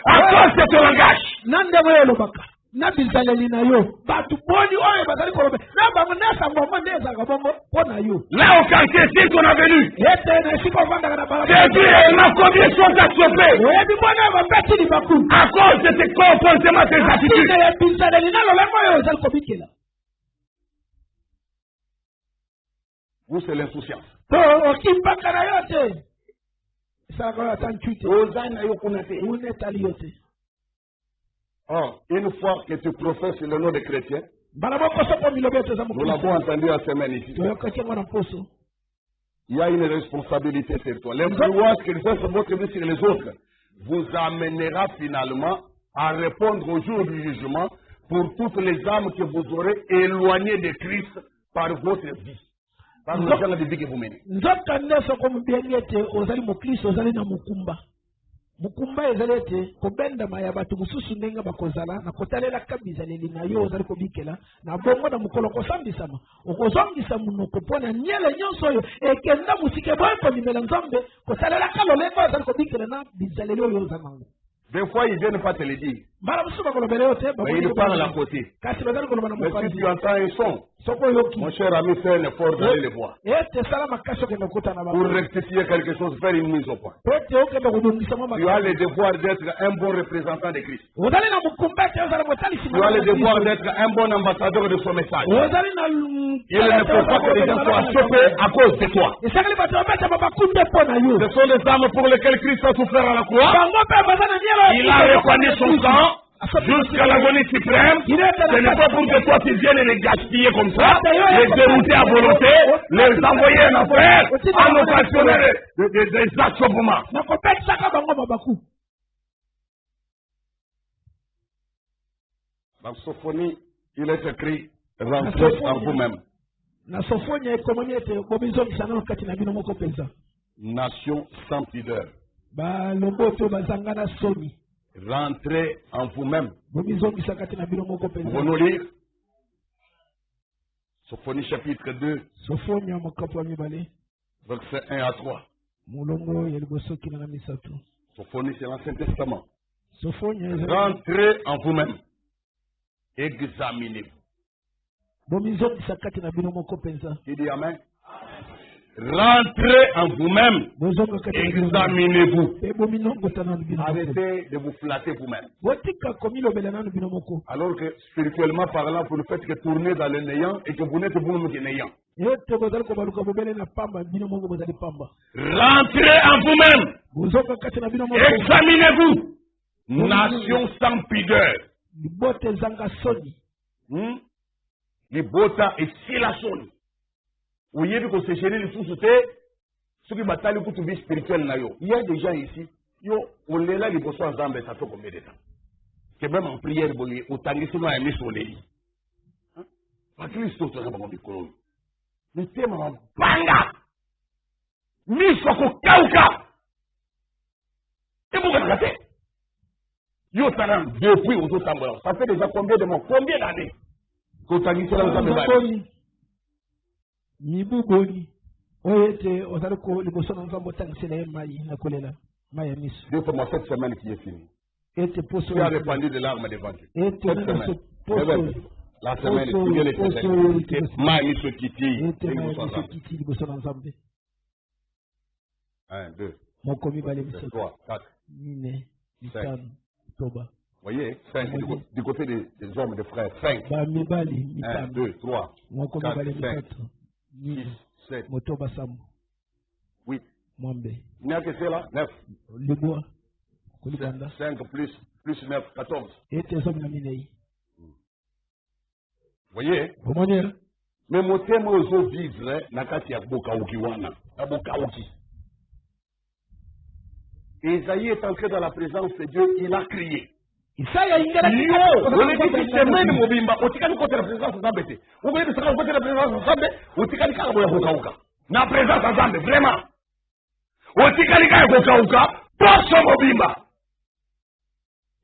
À cause de ton langage. Là où quand c'est ici qu'on a venu, c'est dire combien sont absorbés à cause de tes comportements, tes attitudes. Vous, c'est l'insouciance. Or, une fois que tu professes le nom des chrétiens, nous l'avons entendu la semaine ici, il y a une responsabilité sur toi. L'influence que vous avez votre vie sur les autres vous amènera finalement à répondre au jour du jugement pour toutes les âmes que vous aurez éloignées de Christ par votre vie. Par le genre de vie que vous menez. Mukumba ezalete kobenda maya batu mususu ndenga bakozala na kotalela kabizaleli na yo ozali kobikela na bongo na mukolo kosambisama okozongisa munoko pona nyele nyonso oyo ekenda musike boye komimela nzambe kotalela kalolengo ozali kobikela na bizaleli oyo ozanango. Des fois, ils ne viennent pas te le dire. Mais ils parlent à côté. Mais si tu entends un son, mon cher ami, fais un effort d'aller le voir. Pour rectifier quelque chose, faire une mise au point. Tu as le devoir d'être un bon représentant de Christ. Tu as le devoir d'être un bon ambassadeur de son message. Il ne faut pas que les gens soient chauffés à cause de toi. Ce sont les âmes pour lesquelles Christ a souffert à la croix. Il a répandu son sang jusqu'à l'agonie suprême. Ce n'est pas pour que toi tu viennes les gaspiller comme ça, les dérouter à volonté, les envoyer en enfer, en occasionner des achèvements. Dans Sophonie, il est écrit rentrez en vous-même. Nation sans pudeur. Rentrez en vous-même. Vous nous lire Sophonie chapitre 2, verset 1 à 3. Sophonie, c'est l'Ancien Testament. Rentrez en vous-même. Examinez-vous. Il dit Amen. Rentrez en vous-même, examinez-vous. Arrêtez de vous flatter vous-même. Alors que spirituellement parlant, vous ne faites que tourner dans le néant et que vous n'êtes vous-même que néant. Rentrez en vous-même, examinez-vous. Nation sans pudeur. Libota et silasoni. Il y a des gens ici, on est là, ils bossent ensemble, ça fait combien de temps? C'est même en prière, autant que c'est moi, un soleil. Pas que les autres sont dans le colon. Le thème en banga. Misoko kauka. Et vous regardez. Yo salam depuis aux tambola. Ça fait déjà combien de mois, combien d'années? Kotani cela vous avez Nibu boni. Oyete ozaloko liboso na nzambo tangisela mai na kolela. Mai ya miso. Deux fois cette semaine qui est finie. Ete poso. Tu as répandu de larmes devant Dieu. Ete poso. La semaine qui est l'éternel. Mai miso kiti. Ete mai miso kiti liboso na nzambe. 1, 2, Mokomi bale miso. 3, 4. Nine. Mitano. Toba. Voyez, 5 du côté des hommes, des frères. 5. 1, 2, 3, 4, 5, 6, 7, Motoba Sam. 8. Mwambe. Il n'y a que cela. 9. Leboa. 5 plus 9, 14. Et tes hommes naminei. Voyez? Mais mon thème aux vivre, nakati ya bokauki wana. Ya bokauki. Isaïe est entré dans la présence de Dieu, il a crié. Isaya ingera semaine mobimba otikani kote la présence nzambe te. Okoye bisaka kote la présence nzambe, otikani kaka boya kokauka. Na présence nzambe vraiment. Otikani kaka kokauka, poso mobimba.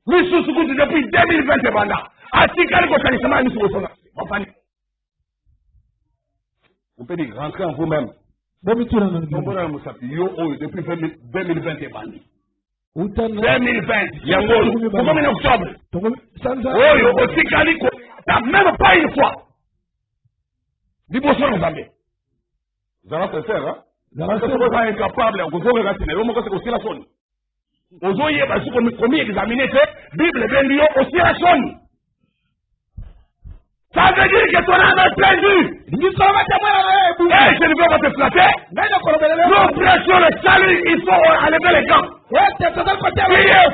Misusu kuti depuis 2020 banda. Atikani kokani sama misu osona. Mafani. Vous pouvez dire rentrer en vous-même. Depuis 2020 bandi. 2020, Yangolo, pourquoi en octobre? Oh, otikali ko, t'as même pas une fois. Diboso nzambe. Zara te faire, hein? Zara te faire incapable, on vous regarde, mais on me aussi la sonne. Ozo yeba su komi examiner te, Bible bendio aussi la sonne. Ça veut dire que ton âme est perdue. Je ne veux pas te flatter. L'oppression, le salut, il faut enlever les gants. Il est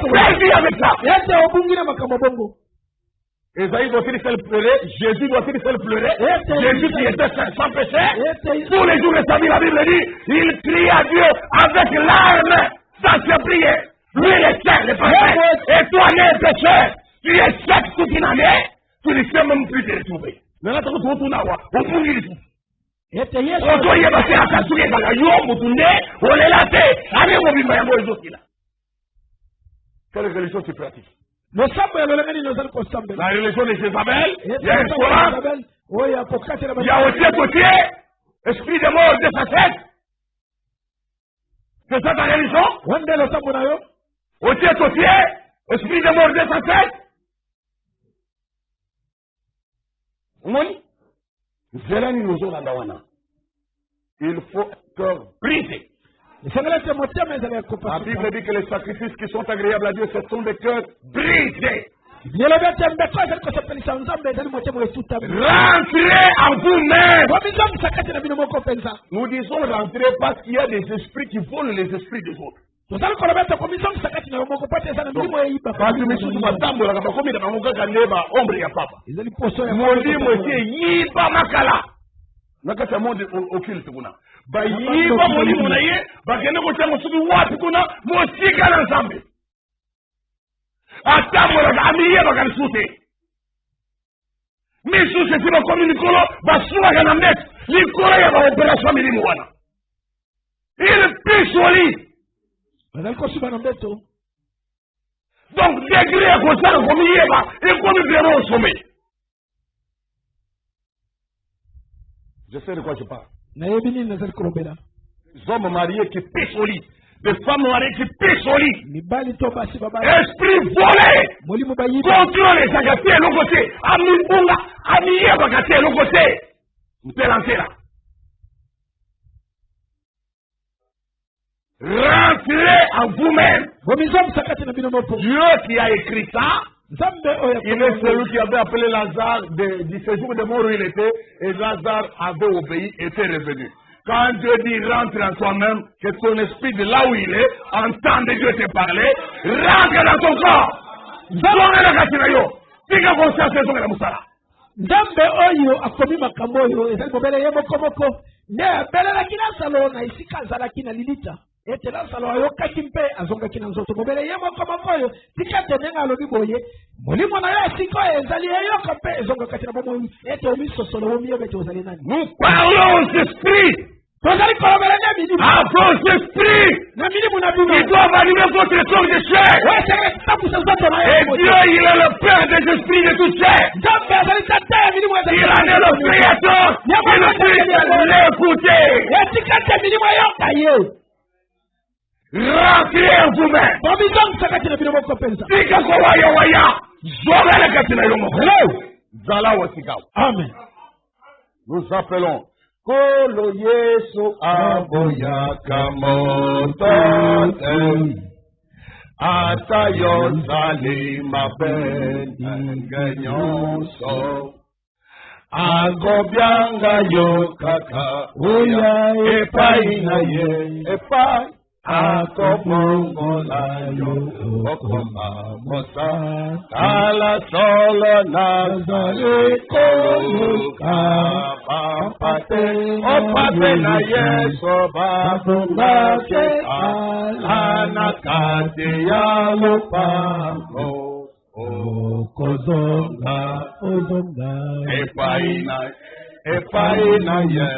perdu avec ça. Esaïe doit il faire pleurer. Jésus doit il faire pleurer. Jésus qui était sans péché. Tous les jours de sa vie, la Bible dit, il crie à Dieu avec larmes, sans se prier. Lui, il est saint, le parfait. Et toi, né pécheur, tu es sec toute une année. Tu ne sais même plus te retrouver. Mais là, tu retournes à voir. On peut dire tout. On doit y passer à ta souris, on est là, allez, on vit bien, on est là. Quelle religion tu pratiques? La religion de Jézabel, il y a un Coran, il y a aussi un côté, esprit de mort de sa tête. C'est ça ta religion? Aussi un côté, esprit de mort de sa tête. Il faut cœur brisé. La Bible dit que les sacrifices qui sont agréables à Dieu, ce sont des cœurs brisés. Rentrez en vous-même. Nous disons rentrer parce qu'il y a des esprits qui volent les esprits des autres. Nakata monde occulte kuna bayiba molimo na ye bagende ko tamo subi wapi kuna mosika na nzambe atamola amiye bakali sute misu se tiba komi nikolo basuwa kana net likolo ya ba operation milimo wana il pisoli badal ko suba na mbeto donc degré ko sala komi yeba e komi bien au sommet. Je sais de quoi je parle. Des hommes mariés qui pissent au lit. Des femmes mariées qui pissent au lit. Esprit volé. Contrôle les agatés à l'autre côté. Amibunga. Amiye bagaté à l'autre côté. Vous pouvez lancer là. Rentrez en vous-même. Dieu qui a écrit ça. Il est celui qui avait appelé Lazare du séjour de mort où il était, et Lazare avait obéi et était revenu. Quand Dieu dit rentre en toi-même, que ton esprit de là où il est, entend de Dieu te parler, rentre dans ton corps. Tika conscience de la musala. Nzambe oyo akomi makambo oyo ezali mobele ye mokomoko nde abelelaki Lazaro na esika azalaki na lilita ete Lazaro ayokaki mpe azongaki na nzoto mobele ye mokomoko oyo tika te ndenge alobi boye molimo na yo esika oyo ezali eyoka mpe ezongakati na bomoi ete omisosolo omiyeba ete ozali nani. Nous parlons aux esprits. Tozali kolobela ne milimu. À vos esprits. Na milimu na bino. Ils doivent allumer votre corps de chair. Et Dieu, il est le Père des esprits de toute chair. Il en est le Créateur. Il ne puisse l'écouter. Rentrez en vous-même. Amen. Nous appelons Kolo Yesu Aboya Kamotote Atayo Salima Ben Ganyonso Agobianga Yo Kaka Uya Epai na ye Epai Akomongola Yo Okoma Mosa Kala Solo Nazare Kolo Kapapate Opate na Yeso Babungate Anakate Yalopango Okozonga Epaina ye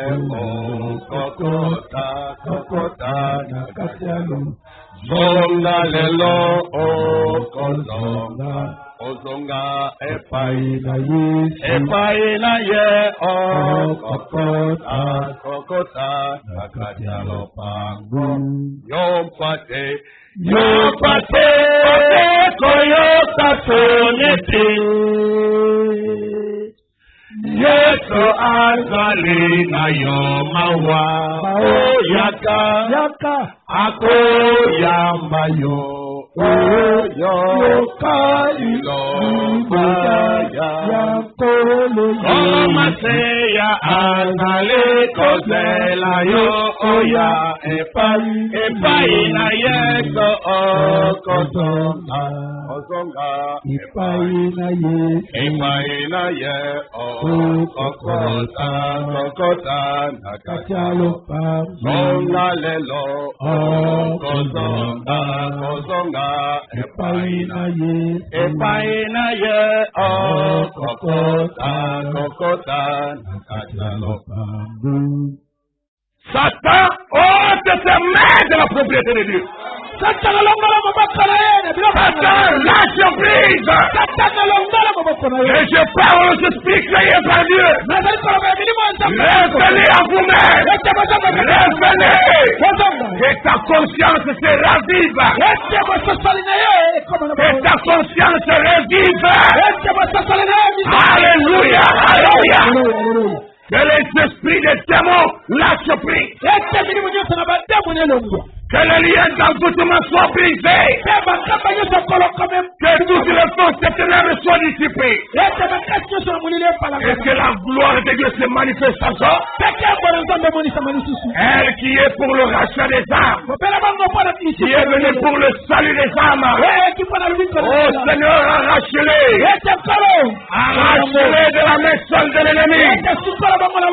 kokota nakatialo zonga lelo ozonga epaina ye kokota nakatialo pangu yompate koyota sonete Yeso azali na yo mawa yaka ako yamba yo ilo baya Omaseya azali kozela yo oya epai na yeso ozonga epai na ye kokota nakatialo zonga lelo kozonga epai na ye kokota nakatialo Satan ôte ses mains de la propriété de Dieu. Satan lâche prise. Et je parle, je suis créé par Dieu. Revenez à vous-même. Revenez. Et ta conscience sera vive. Et ta conscience sera vive. Alléluia. Alléluia. Que les esprits des démons lâchent prise. Que les liens d'engouement soient brisés. Que toutes les forces ténèbres soient dissipées. Et que la gloire de Dieu se manifeste en soi. Elle qui est pour le rachat des âmes. Qui est venue pour le salut des âmes. Oh Seigneur, arrache-les. Arrache-les de la main seule de l'ennemi.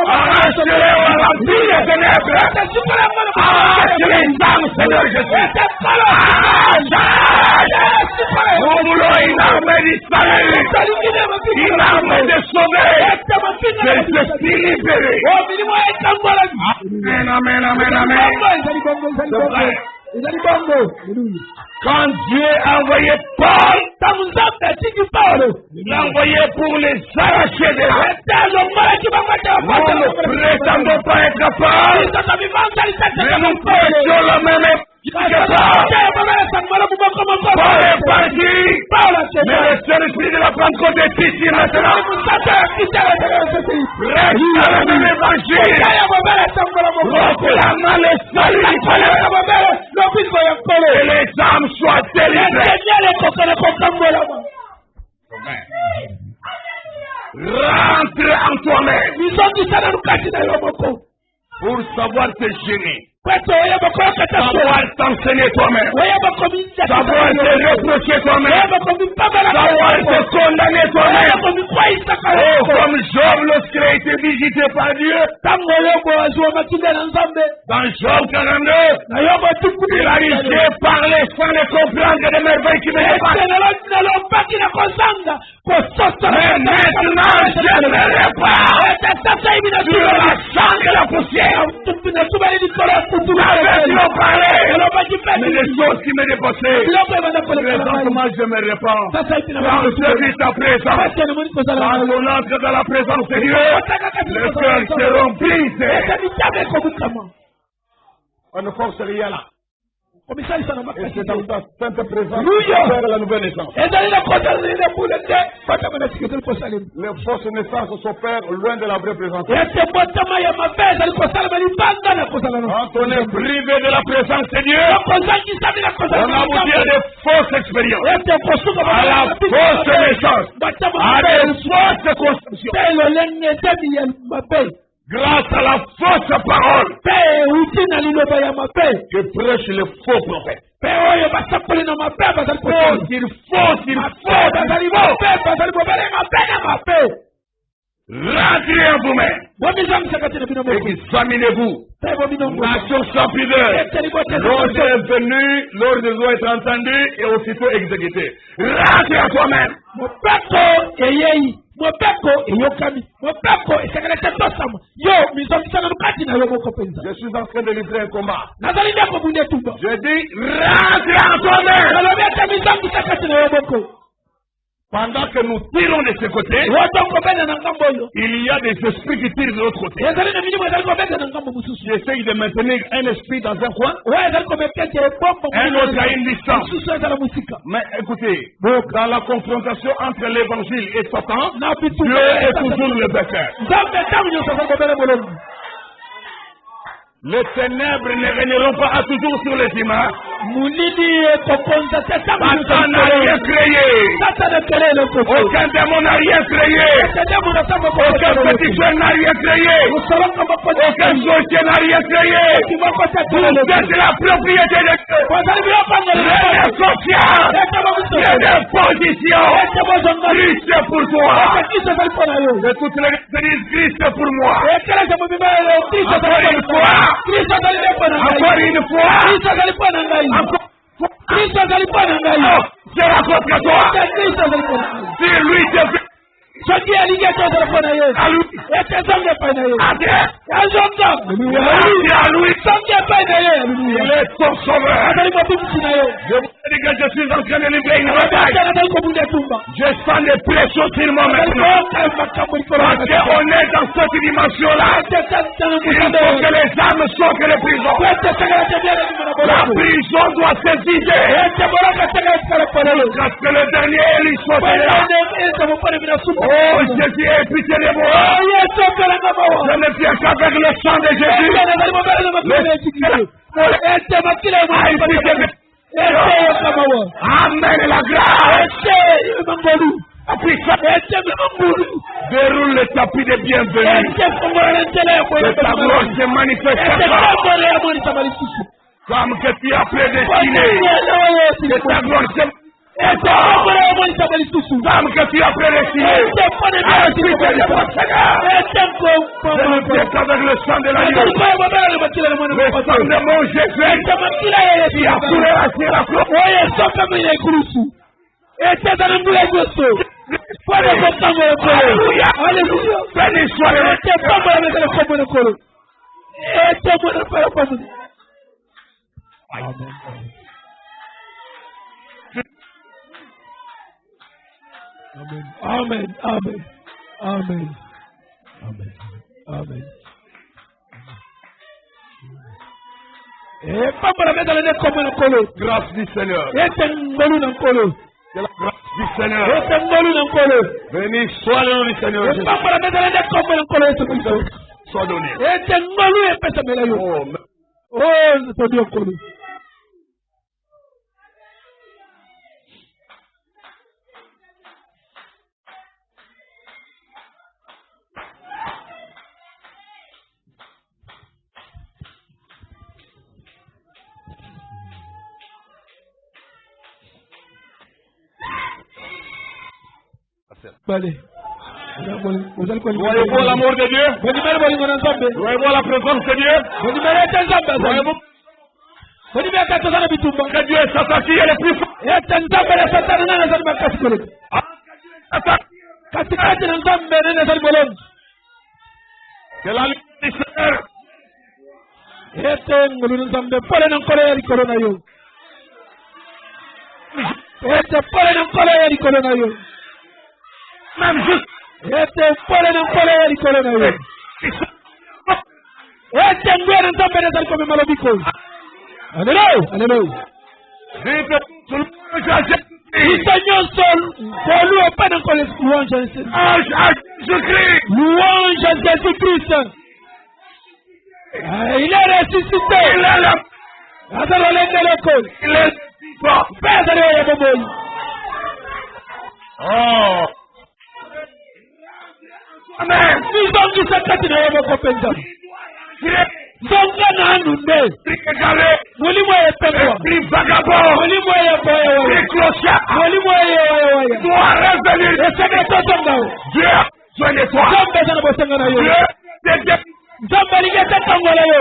Arrache-les à la vie des ténèbres. Arrache les âmes. Seigneur Jésus, nous voulons une armée du salut, une armée de sauvés, des esprits libérés. Amen, amen, amen. Quand Dieu a envoyé Paul, il l'a envoyé pour les arracher de là. Nous ne prétendons pas être Paul, mais nous prêchons le même Paul est parti, mais le Saint-Esprit de la Pentecôte est ici maintenant. Reste le même évangile, proclamant le salut et les âmes soient délivrées. Rentre en toi-même pour savoir te gêner. Savoir t'enseigner toi-même. Savoir te reprocher toi-même. Savoir te condamner toi-même. Oh, comme Job lorsqu'il a été visité par Dieu. Dans Job 42, il a dit, j'ai parlé sans les comprendre des merveilles qui me dépassent. Mais maintenant, je ne me répare sur la sang et la poussière. Avec nos palais, Mais les choses qui me dépassaient, présentement je me répands. Dans le service à présent, quand on entre dans la présence de Dieu, les cœurs seront brisés. On ne force rien là. Et c'est dans ta sainte présence vers la nouvelle naissance. Les fausses naissances s'opèrent loin de la vraie présence. Quand on est privé de la présence de Dieu, on aboutit à des fausses expériences, à la fausse naissance, à des fausses conceptions. Grâce à la fausse parole que prêchent les faux prophètes. Il faut. Rentrez en vous-même. Examinez-vous. Nation sans pudeur. L'ordre est venu, l'ordre doit être entendu et aussitôt exécuté. Rentrez en toi-même. Je suis en train de livrer un combat. Je dis, rentre en toi-même. Pendant que nous tirons de ce côté, il y a des esprits qui tirent de l'autre côté. J'essaye de maintenir un esprit dans un coin, un autre à une distance. Mais écoutez, dans la confrontation entre l'évangile et Satan, Dieu est toujours le vainqueur. Les ténèbres ne régneront pas toujours sur les humains. Satan n'a rien créé. Aucun démon n'a rien créé. Aucun féticheur n'a rien créé. Aucun sorcier n'a rien créé. Vous êtes la propriété de Dieu. Les social, les positions. Christ est pour toi. Et toutes les disent Christ est pour moi. Encore une fois. Encore une fois. Je raconte à toi. C'est lui qui fait. Je suis en train de livrer une bataille. Je sens les pressions sur moi maintenant. Parce qu'on est dans cette dimension-là. Il faut que les âmes sortent de prison. La prison doit se vider. Parce que le dernier Élie soit là. Oh, Jésus, aie pitié de moi. Je ne viens qu'avec le sang de Jésus. Amen, la grâce. Déroule le tapis de bienvenue. Que ta gloire se manifeste. Comme que tu as prédestiné. Que ta gloire se manifeste. Femme que tu as prédestiné. Je ne viens qu'avec le sang de l'agneau. Le sang de mon Jésus qui a coulé sur la croix. Alléluia. Béni soit le Amen. Amen. Amen. Amen. Amen. Amen. Grâce du Seigneur. Que la grâce du Seigneur. Béni soit le nom du Seigneur. Sois donné. Oh, Allez. Voyez-vous l'amour de Dieu? Voyez-vous la présence de Dieu? Que Dieu est Satan, elle est plus fort. Que la lutte du Seigneur. ete pole na nkolo ya likolo na yo. Même juste. Ete pole na nkolo ya likolo na yo. Ete ngwere nzambe nezali komema lobiko. Alléluia. Alléluia. Ito nyonso louange pas dans le louange à Jésus-Christ. Louange à Jésus-Christ. Il est ressuscité. Il est là. Il est oh. Amen. Nous sommes tous à côté de la compétence. Zongana nunde. Mulimo ya pekwa. Vagabond. Mulimo ya boya. Clochard. Mulimo ya. Doit revenir. Et c'est que toi t'en Dieu, soigne-toi. Zombe sana bosengana yo. Dieu, Zombe ligeta tangola yo.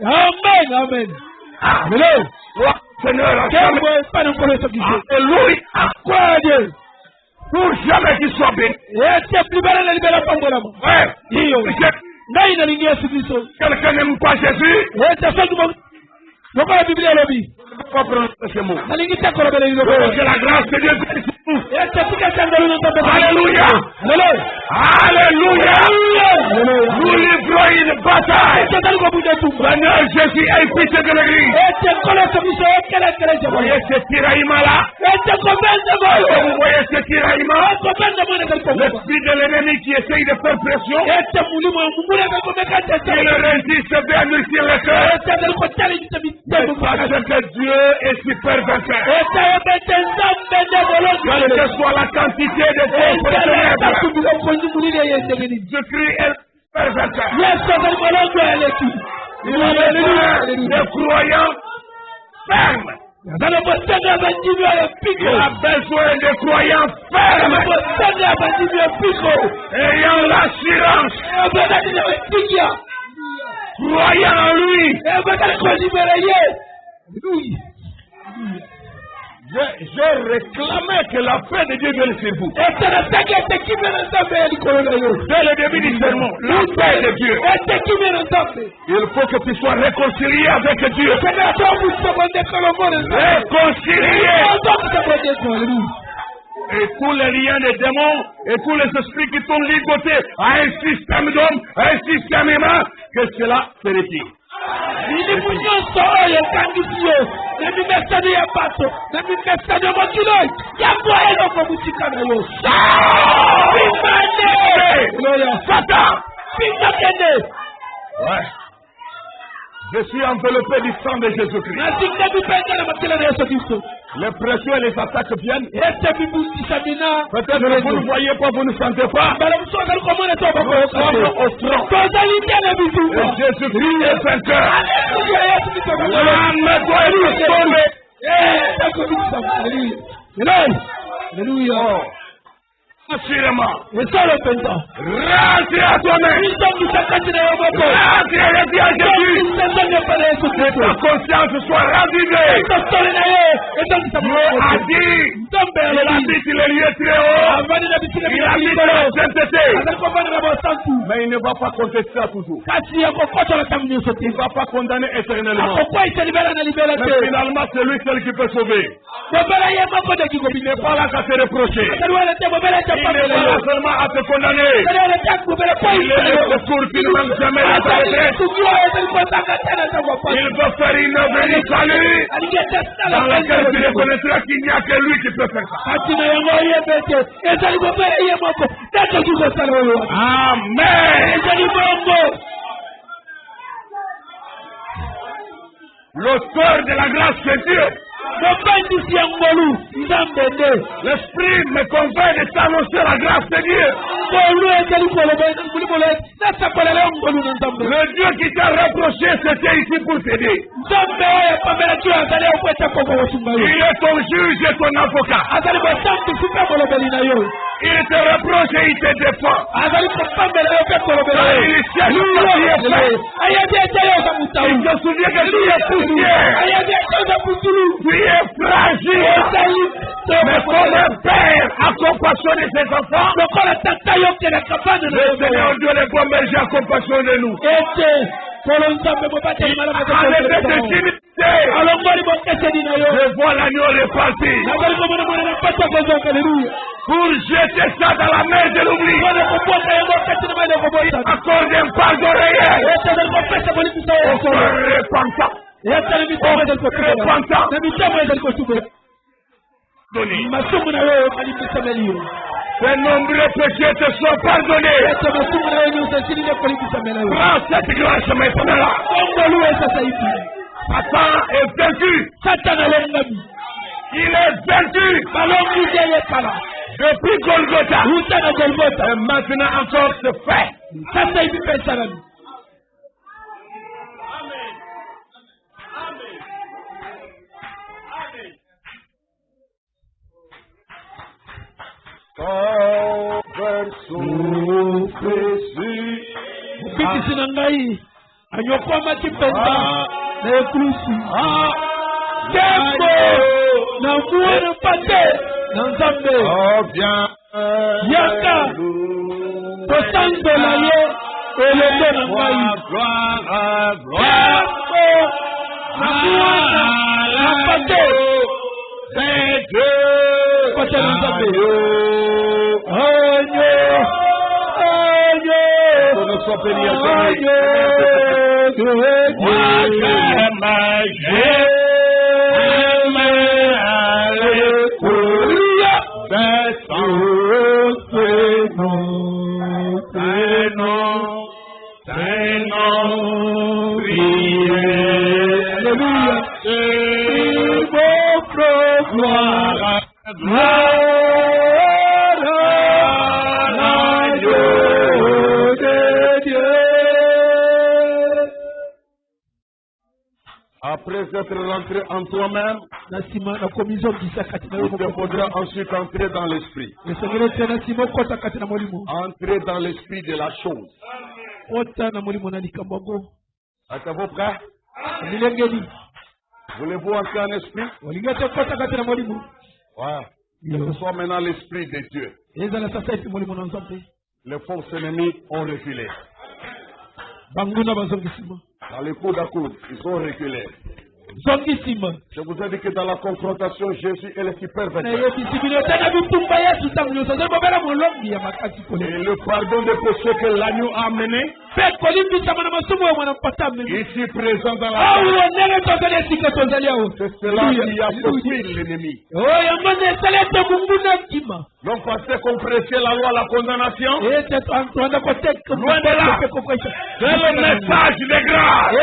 Amen, amen. Amen. Seigneur, alléluia. Quoi Dieu? Pour jamais qu'il soit béni. Et c'est plus belle la libération pangola. Ouais. Quelqu'un n'aime pas Jésus. Pourquoi la Bible est lobby? Pourquoi prononcer ces mots? Que la grâce de Dieu soit sur nous. Alléluia. Alléluia. Nous livrons une bataille. Seigneur Jésus, aie pitié de l'église. Vous voyez ce tiraillement là? Vous voyez ce tiraillement? L'esprit de l'ennemi qui essaye de faire pression. Il résiste bien sur le cœur. Parce que Dieu est super vainqueur. Quelle que soit la quantité de je crie est super vainqueur. Il a besoin de croyants fermes. Il a besoin de croyants fermes. Ayant l'assurance. Croyant en lui. Je réclamais que la paix de Dieu vienne sur vous. Dès le début du sermon, la paix de Dieu. Il faut que tu sois réconcilié avec Dieu. Réconcilié. Et tous les liens des démons et tous les esprits qui sont ligotés à un système d'homme, à un système humain, que cela se retire. Ouais. Je suis enveloppé du sang de Jésus-Christ. Les pressions et les attaques viennent. Peut-être que vous ne voyez pas, vous ne sentez pas. Au front. Et Jésus-Christ est vainqueur. L'âme doit être Alléluia. Assurément. Rentre à toi-même. Rentre à Jésus. Que ta conscience soit ravivée. Dieu a dit. Il habite les lieux très hauts. Il habite la sainteté. Mais il ne va pas contester à toujours. Il ne va pas condamner éternellement. Mais finalement, c'est lui seul qui peut sauver. Il n'est pas là qu'à se reprocher. Il n'est pas là seulement à te condamner. Il est le secours qui ne manque jamais à ta retraite. Il va faire une œuvre unique à lui, dans laquelle tu reconnaîtras qu'il n'y a que lui qui peut faire ça. Amen. L'auteur de la grâce, c'est Dieu. L'esprit me convainc de t'annoncer la grâce de Dieu. Le Dieu qui t'a reproché, c'était ici pour t'aider. Il est ton juge et ton avocat. Il te reproche et il te défend. Il se souvient que tu es poussière. Tu es fragile. Mais comme un père a compassion de ses enfants, le Seigneur Dieu le bon berger a compassion de nous. Arrêtez de t'imiter. Je vois l'agneau reparti. Pour jeter ça dans la main de l'oubli. Encore un pas d'oreiller. Ces nombreux péchés te sont pardonnés. Prends cette grâce maintenant. Satan est vaincu. Il est vaincu. Depuis Golgotha. Et maintenant encore c'est fait. Après être rentré en toi-même, il te faudra ensuite entrer dans l'esprit. Entrer dans l'esprit de la chose. Êtes-vous prêts? Voulez-vous entrer en esprit? Ouais. Que ce soit maintenant l'esprit de Dieu. Les forces ennemies ont reculé. Dans les coups à coude, ils ont reculé. Je vous ai dit que dans la confrontation, Jésus est le super vainqueur. Et le pardon des péchés que l'agneau a amené, ici présent dans la terre, c'est cela qui a sauvé l'ennemi. Donc parce qu'on prêchait la loi, la condamnation, loin de là, c'est le message de grâce.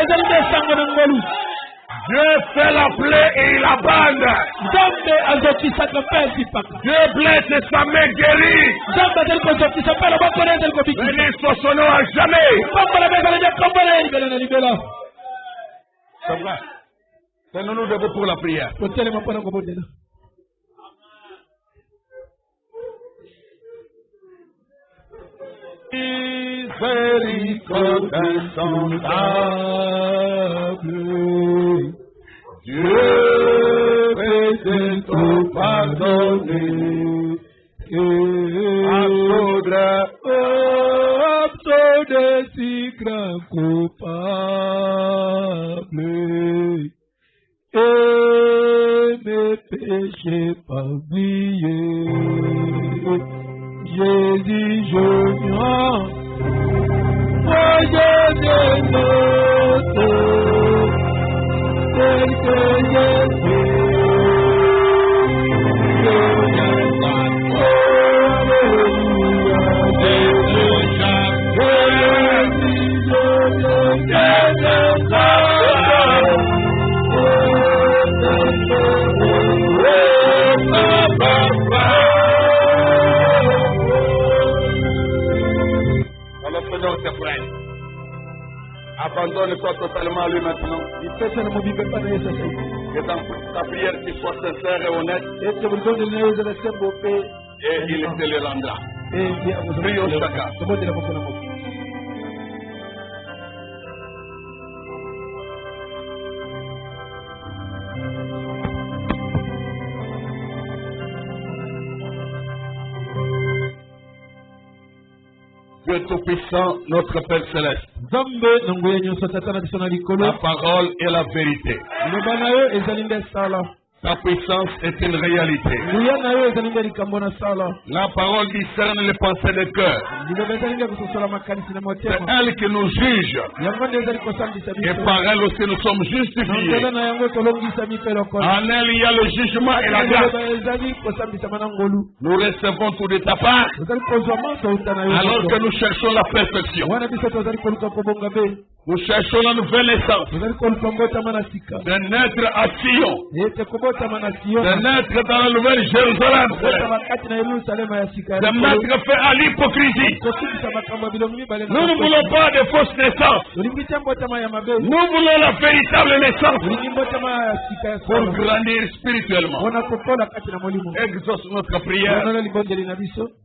Dieu fait la plaie et il la bande. Dieu blesse et sa main guérit. Béni soit son nom à jamais. C'est vrai. Tenons-nous debout pour la prière. Miséricorde insondable, Dieu peut tout pardonner, absoudre si grand coupable, et mes péchés pardonnés. Jésus, je viens, moi je note, tel que je suis, je viens Abandonne-toi totalement à lui maintenant. Que ta prière qui soit sincère et honnête. Et il te le rendra. Prions chacun. Dieu Tout-Puissant, notre Père Céleste. La parole est la vérité. Sa puissance est une réalité. La parole discerne les pensées des cœurs. C'est elle qui nous juge. Et par elle aussi nous sommes justifiés. En elle il y a le jugement et la grâce. Nous recevons tout de ta part alors que nous cherchons la perfection. Nous cherchons la nouvelle naissance. De naître à Sion. De naître dans la nouvelle Jérusalem. De mettre fin à l'hypocrisie. Nous ne voulons pas de fausses naissances. Nous voulons la véritable naissance pour grandir spirituellement. Exauce notre prière.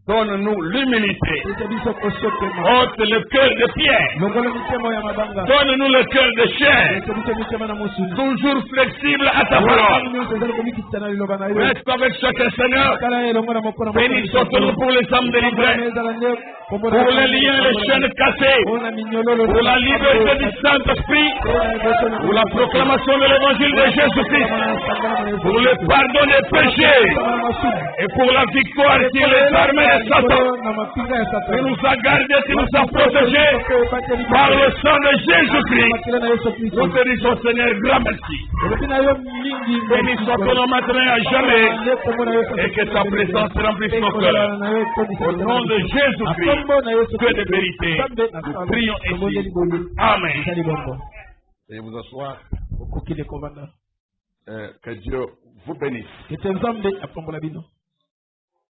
Donne-nous l'humilité. Ôte le cœur de pierre. Donne-nous le cœur de chair. Toujours flexible à ta parole. Reste avec chacun, Seigneur. Bénissons-nous pour les âmes délivrées, pour les liens, les chaînes cassées, pour la liberté du Saint-Esprit, pour la proclamation de l'évangile de Jésus-Christ, pour le pardon des péchés et pour la victoire sur les armées de Satan. Tu nous as gardés, tu nous as protégés par le sang de Jésus-Christ. Nous te disons, Seigneur, grand merci. Béni soit ton nom maintenant et à jamais, et que ta présence remplisse nos cœurs. Au nom de Jésus-Christ, que de vérité, nous prions ainsi. Amen. Et vous asseoir. Que Dieu vous bénisse.